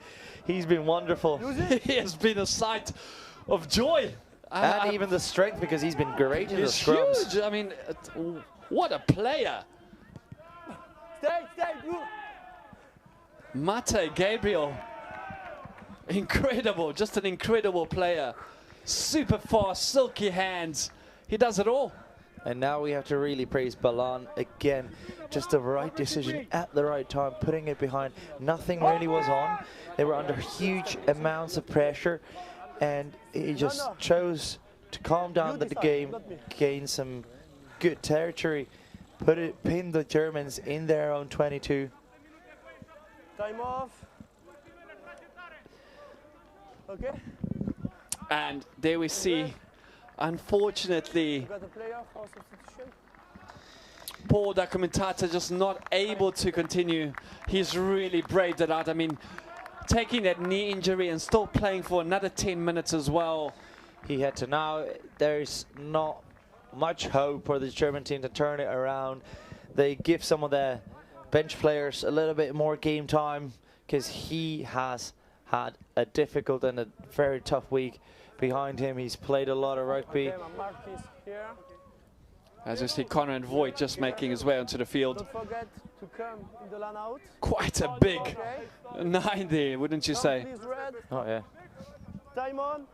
He's been wonderful. He has been a sight of joy And even the strength, because he's been great in the He's scrums. huge. I mean, what a player. Stay, blue. Mate Gabriel. Incredible, just an incredible player. Super fast, silky hands. He does it all. And now we have to really praise Balan again. Just the right decision at the right time, putting it behind. Nothing really was on. They were under huge amounts of pressure, and he just chose to calm down the game, gain some good territory, pin the Germans in their own 22. Time off. Okay. And there we see, unfortunately, You got a player for substitution? Paul Documentator just not able to continue. He's really braved it out. I mean, taking that knee injury and still playing for another 10 minutes as well. He had to now. There's not much hope for the German team to turn it around. They give some of their bench players a little bit more game time, because he has had a difficult and a very tough week behind him. He's played a lot of rugby. Okay, my mark is here. As you see, Conor and Voigt just making his way onto the field. Don't forget to come in the line out. Quite a big Okay. 9 there, wouldn't you say? Please, red. Oh yeah. Time on.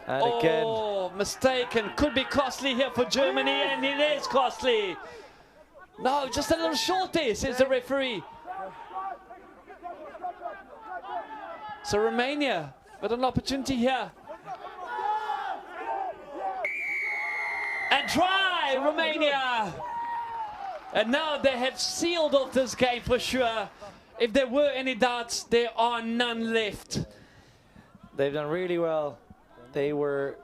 And again, Oh, mistaken. Could be costly here for Germany, and it is costly. No, just a little short there, says the referee. So Romania with an opportunity here. And try, Romania. And now they have sealed off this game for sure. If there were any doubts, there are none left. they've done really well. They were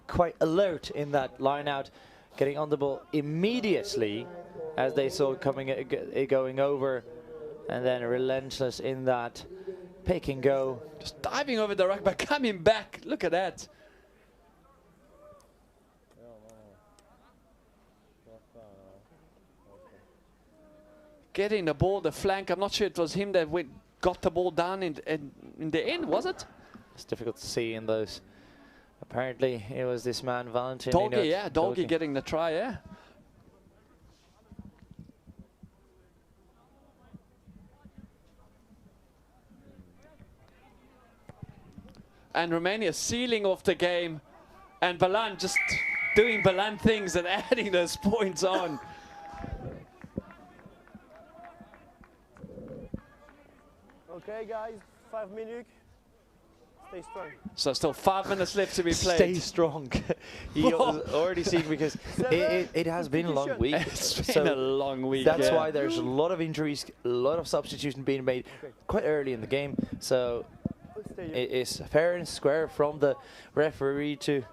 quite alert in that line out, getting on the ball immediately as they saw it going over, and then relentless in that pick and go. Just diving over the ruck, but coming back. Look at that. Getting the ball, the flank. I'm not sure it was him that got the ball down in the end, was it? It's difficult to see in those. Apparently, it was this man, Valentin. Doggy, yeah, Doggy getting the try, yeah. And Romania sealing off the game, and Balan just doing Balan things and adding those points on. Okay, guys, 5 minutes. Stay strong. So still 5 minutes left to be played. Stay strong. You already seen, because it has been a long week. It's been a long week. That's yeah. why there's a lot of injuries, a lot of substitution being made quite early in the game. So it is fair and square from the referee to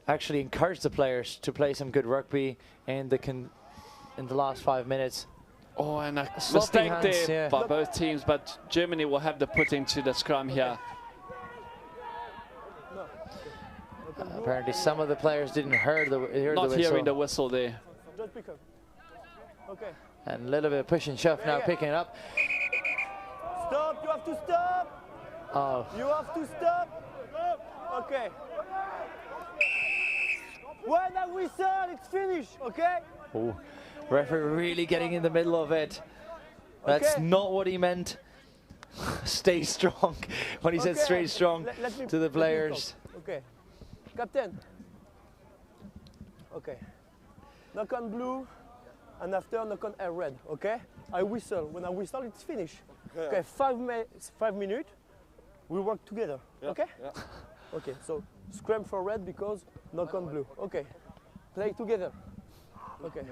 actually encourage the players to play some good rugby in the last 5 minutes. Oh, and a Sloppy mistake hands, there yeah. by both teams, but Germany will have the put into the scrum here. Apparently some of the players didn't hear the Not whistle. hearing the whistle there. Just pick up. Okay. And a little bit of push and shove now, picking it up. Stop, you have to stop. Oh, You have to stop. Okay. When I whistle, it's finished, okay? ooh. Referee really getting in the middle of it. That's Okay. not what he meant. Stay strong. When he said Okay. stay strong Let me- to the let me players. talk. Okay. Captain. Okay. Knock on blue, and after knock on red, okay? I whistle. When I whistle, it's finished. Okay, 5 minutes, we work together, okay? Okay, so scrum for red because knock on blue. Okay, play together. Okay.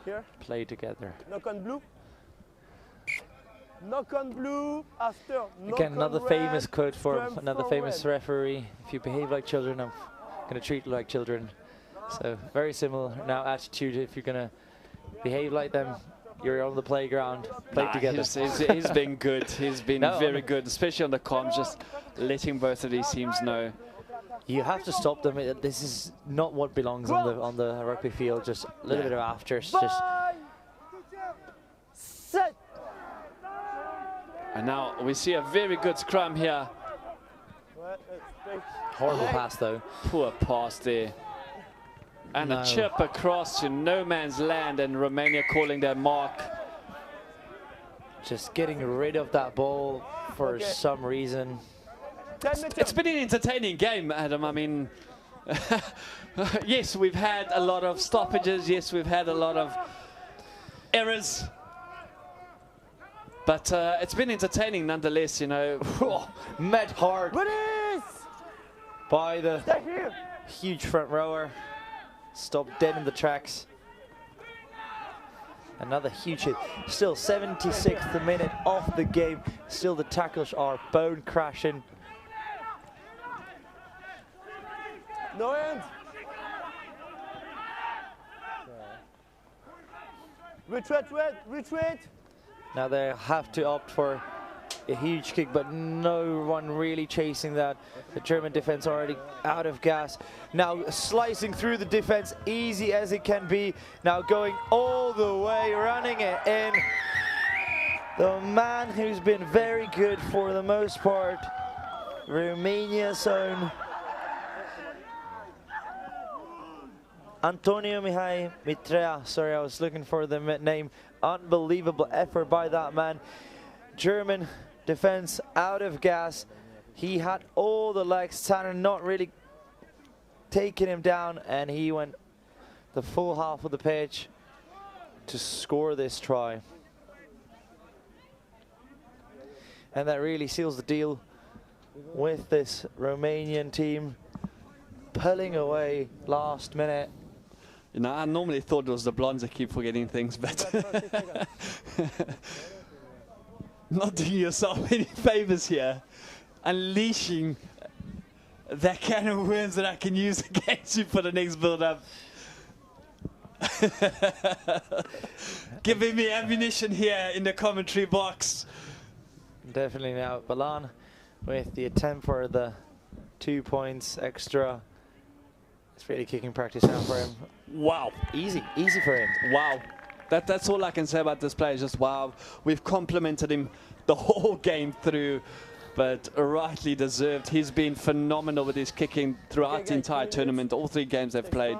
Here, Play together. knock on blue. Knock on blue after knock Again, on another red, famous quote for scrum another for famous red. referee. If you behave like children, I'm going to treat you like children. So very similar now attitude. If you're going to behave like them, you're on the playground. Play together. He's been good. He's been No, I very mean- good, especially on the comms, just letting both of these teams know. You have to stop them. This is not what belongs on the rugby field. Just a little bit of afters. Just Bye. Set. And now we see a very good scrum here. Horrible pass though. Poor pass there. And a chip across to no man's land, and Romania calling their mark. Just getting rid of that ball for some reason. It's been an entertaining game, Adam. I mean, yes, we've had a lot of stoppages. Yes, we've had a lot of errors. But it's been entertaining nonetheless, you know. Met hard by the huge front rower. Stopped dead in the tracks. Another huge hit. Still 76th minute of the game. Still the tackles are bone crashing. No hands. Retreat, retreat. Now they have to opt for a huge kick, but no one really chasing that. The German defense already out of gas. Now slicing through the defense, easy as it can be. Now going all the way, running it in. The man who's been very good for the most part, Romania's own Antonio Mihai Mitrea. Sorry, I was looking for the name. Unbelievable effort by that man. German defense out of gas. He had all the legs. Tanner not really taking him down, and he went the full half of the pitch to score this try. And that really seals the deal with this Romanian team pulling away last minute. You know, I normally thought it was the blondes that keep forgetting things, but not doing yourself any favors here. Unleashing that can of worms that I can use against you for the next build-up. Giving me ammunition here in the commentary box. Definitely now Balan with the attempt for the 2 points extra. It's really kicking practice now for him. Wow. Easy for him. Wow. That's all I can say about this player, just wow. We've complimented him the whole game through, but rightly deserved. He's been phenomenal with his kicking throughout the entire tournament, all 3 games they've played.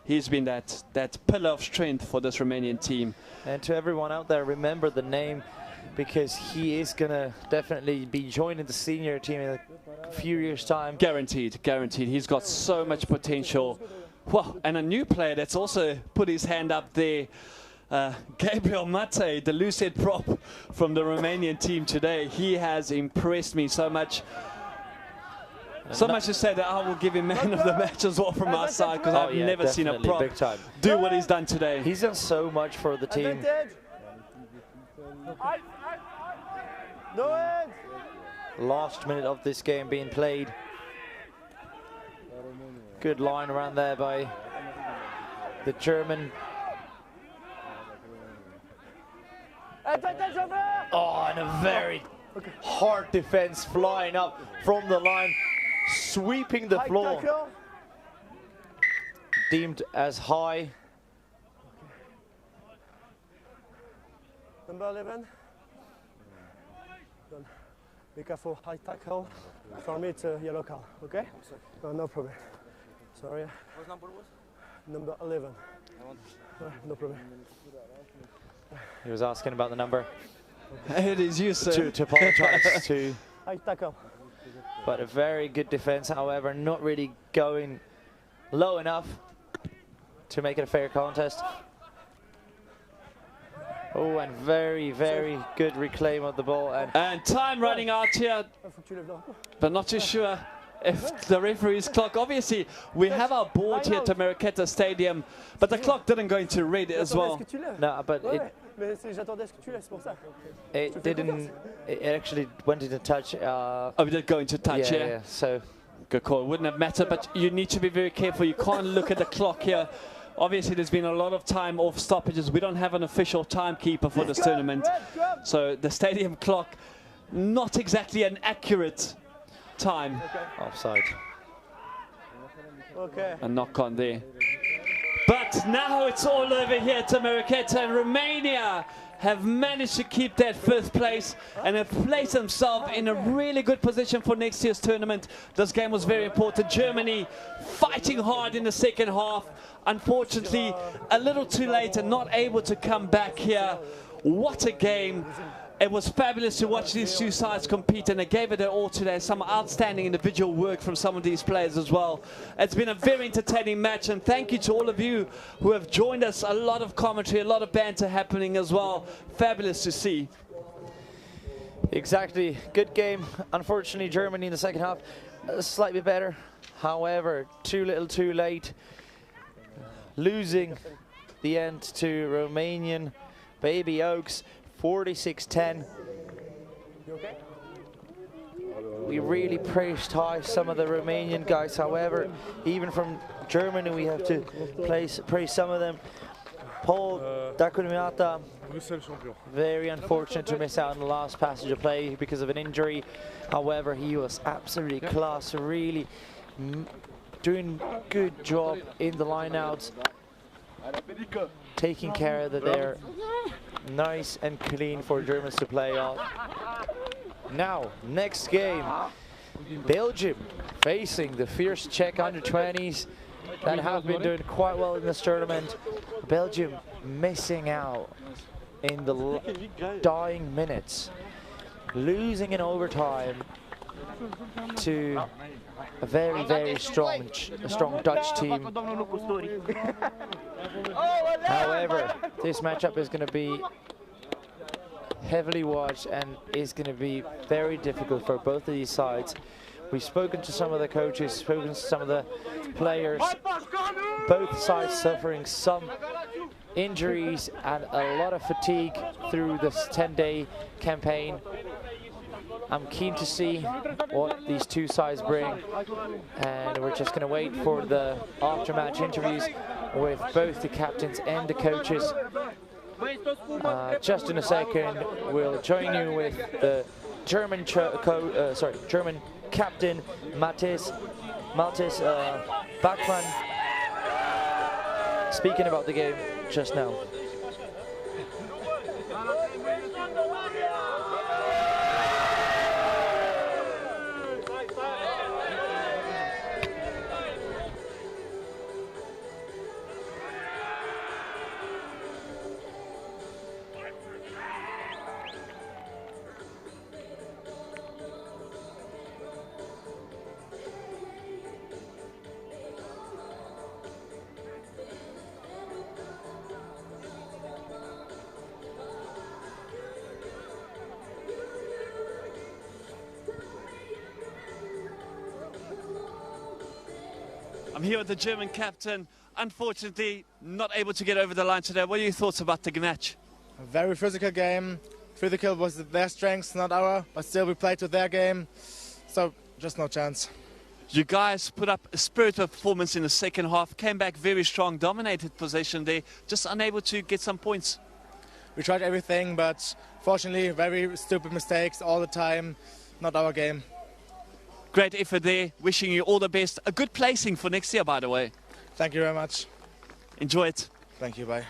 He's been that pillar of strength for this Romanian team. And to everyone out there, remember the name, because he is going to definitely be joining the senior team in a few years' time. Guaranteed, guaranteed. He's got so much potential. Wow, and a new player that's also put his hand up there. Gabriel Mate, the loose-head prop from the Romanian team today. He has impressed me so much. So much to say that I will give him man of the match as well from our side, because I've never seen a prop do what he's done today. He's done so much for the team. Last minute of this game being played. Good line around there by the German. Oh, and a very hard defense flying up from the line, sweeping the floor. Deemed as high. Number 11. Be careful, high tackle. For me, it's a yellow card, okay? No problem. Sorry. What number was? Number 11. No problem. He was asking about the number. It is you, sir. To apologize to. High tackle. But a very good defense, however, not really going low enough to make it a fair contest. Oh, and very, very good reclaim of the ball. And time running out here, but not too sure if the referee's clock. Obviously, we have our board here to Marketa Stadium, but the clock didn't go into red as well. No, but it didn't. It actually went into touch. Oh, we did go into touch, yeah. So good call. Wouldn't have mattered, but you need to be very careful. You can't look at the clock here. Obviously, there's been a lot of time off stoppages. We don't have an official timekeeper for this tournament. So the stadium clock, not exactly an accurate time. Offside. Okay. A knock on there. But now it's all over here to Marketa, and Romania have managed to keep that fifth place and have placed themselves in a really good position for next year's tournament. This game was very important. Germany fighting hard in the second half. Unfortunately, a little too late and not able to come back here. What a game. It was fabulous to watch these two sides compete, and they gave it their all today. Some outstanding individual work from some of these players as well. It's been a very entertaining match, and thank you to all of you who have joined us. A lot of commentary, a lot of banter happening as well. Fabulous to see. Exactly. Good game. Unfortunately, Germany in the second half slightly better. However, too little too late. Losing the end to Romanian Baby Oaks. 46-10. We really praised high some of the Romanian guys. However, even from Germany, we have to praise some of them. Paul Dacumiata, very unfortunate to miss out on the last passage of play because of an injury. However, he was absolutely class, really doing good job in the lineouts, taking care of they're nice and clean for Germans to play on. Now, next game, Belgium facing the fierce Czech under-20s that have been doing quite well in this tournament. Belgium missing out in the dying minutes, losing in overtime to a very, very strong Dutch team. However, this matchup is going to be heavily watched and is going to be very difficult for both of these sides. We've spoken to some of the coaches, spoken to some of the players. Both sides suffering some injuries and a lot of fatigue through this 10-day campaign. I'm keen to see what these two sides bring, and we're just going to wait for the after-match interviews with both the captains and the coaches. Just in a second, we'll join you with the German German captain Matthias Bachmann speaking about the game just now. I'm here with the German captain. Unfortunately, not able to get over the line today. What are your thoughts about the match? A very physical game. Physical was their strength, not our, but still we played to their game, so just no chance. You guys put up a spirited performance in the second half, came back very strong, dominated possession there, just unable to get some points. We tried everything, but fortunately very stupid mistakes all the time, not our game. Great effort there, wishing you all the best. A good placing for next year, by the way. Thank you very much. Enjoy it. Thank you, bye.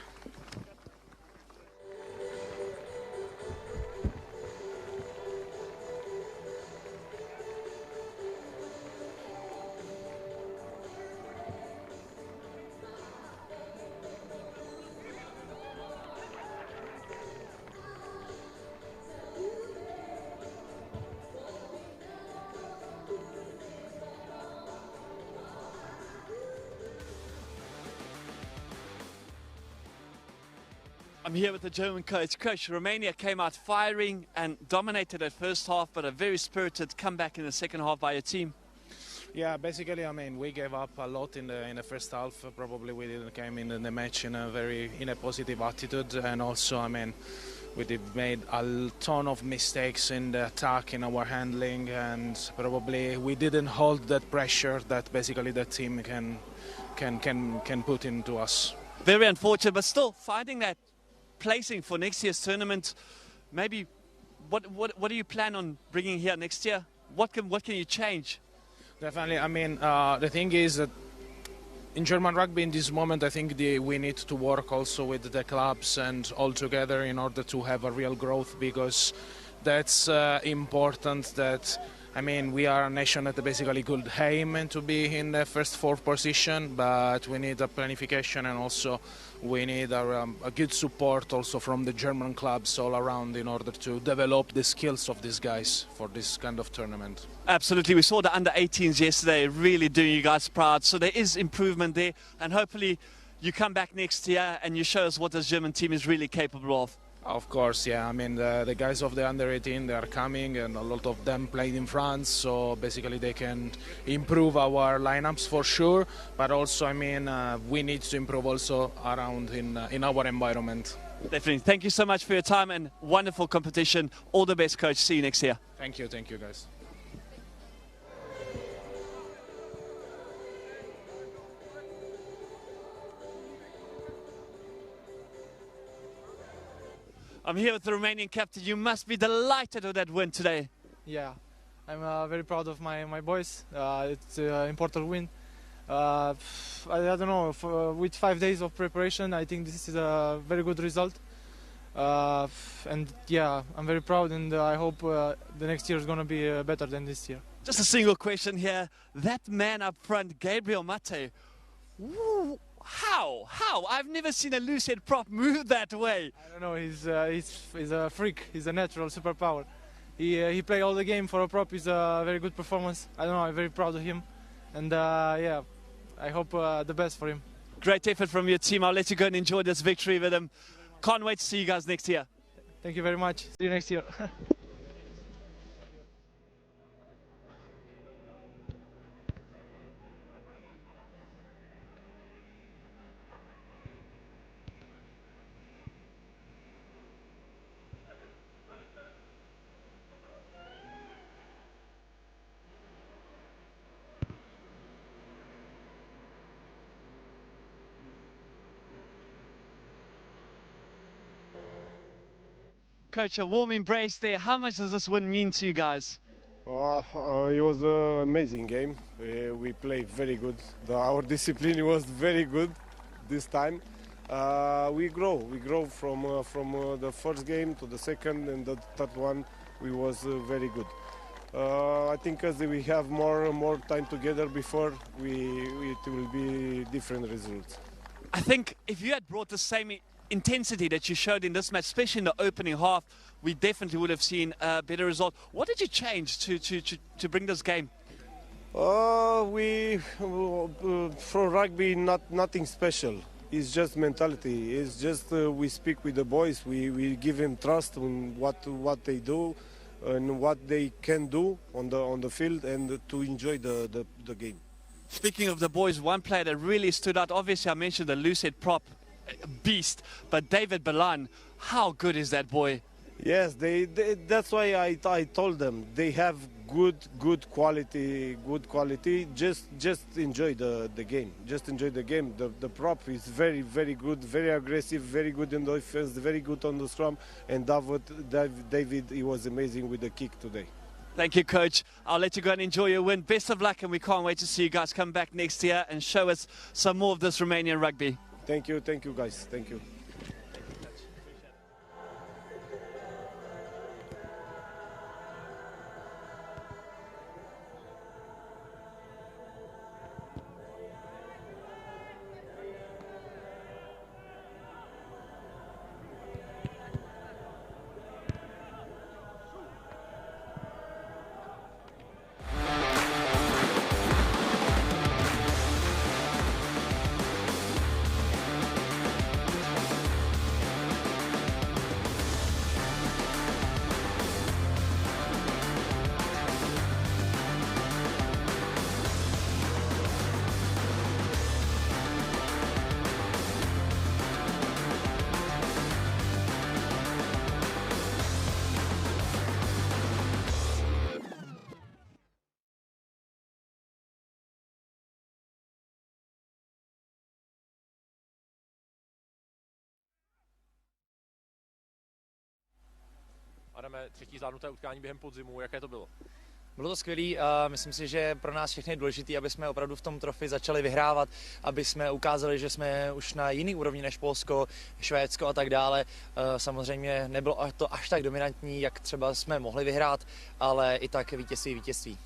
I'm here with the German coach. Coach, Romania came out firing and dominated at first half, but a very spirited comeback in the second half by your team. Yeah, basically, I mean, we gave up a lot in the first half. Probably we didn't come in the match in a positive attitude, and also, I mean, we made a ton of mistakes in the attack, in our handling, and probably we didn't hold that pressure that basically the team can put into us. Very unfortunate, but still finding that placing for next year's tournament. Maybe what do you plan on bringing here next year? What can you change? Definitely. I mean, the thing is that in German rugby in this moment, I think we need to work also with the clubs and all together in order to have a real growth, because that's important. That, I mean, we are a nation that basically could aim to be in the first 4 position, but we need a planification, and also we need a good support also from the German clubs all around in order to develop the skills of these guys for this kind of tournament. Absolutely. We saw the under-18s yesterday really doing you guys proud. So there is improvement there. And hopefully you come back next year and you show us what this German team is really capable of. Of course, yeah. I mean, the guys of the under-18, they are coming, and a lot of them played in France, so basically they can improve our lineups for sure. But also, I mean, we need to improve also around in our environment. Definitely. Thank you so much for your time and wonderful competition. All the best, coach. See you next year. Thank you, guys. I'm here with the Romanian captain. You must be delighted with that win today. Yeah, I'm very proud of my boys. It's an important win. I don't know, with 5 days of preparation, I think this is a very good result. And yeah, I'm very proud, and I hope the next year is going to be better than this year. Just a single question here. That man up front, Gabriel Mate, how? I've never seen a loose head prop move that way. I don't know, he's a freak. He's a natural superpower. He played all the game for a prop. It's a very good performance. I don't know, I'm very proud of him. And yeah, I hope the best for him. Great effort from your team. I'll let you go and enjoy this victory with him. Can't wait to see you guys next year. Thank you very much. See you next year. Coach, a warm embrace there. How much does this win mean to you guys? It was an amazing game. We played very good. Our discipline was very good this time. We grow from the first game to the second, and the third one we was very good. I think as we have more time together before, it will be different results. I think if you had brought the same intensity that you showed in this match, especially in the opening half, we definitely would have seen a better result. What did you change to bring this game? We for rugby, nothing special. It's just mentality. It's just we speak with the boys. We give them trust on what they do and what they can do on the field, and to enjoy the game. Speaking of the boys, one player that really stood out, obviously I mentioned the loose head prop beast, but David Balan, how good is that boy? Yes, that's why I told them they have good quality. Just enjoy the game. Just enjoy the game. The prop is very good, very aggressive, very good in the offense, very good on the scrum. And David, he was amazing with the kick today. Thank you, coach. I'll let you go and enjoy your win. Best of luck, and we can't wait to see you guys come back next year and show us some more of this Romanian rugby. Thank you guys. Thank you. A jdeme třetí zvládnuté utkání během podzimu, jaké to bylo? Bylo to skvělé a myslím si, že pro nás všechny je důležité, aby jsme opravdu v tom trofy začali vyhrávat, aby jsme ukázali, že jsme už na jiný úrovni než Polsko, Švédsko a tak dále. Samozřejmě nebylo to až tak dominantní, jak třeba jsme mohli vyhrát, ale i tak vítězství.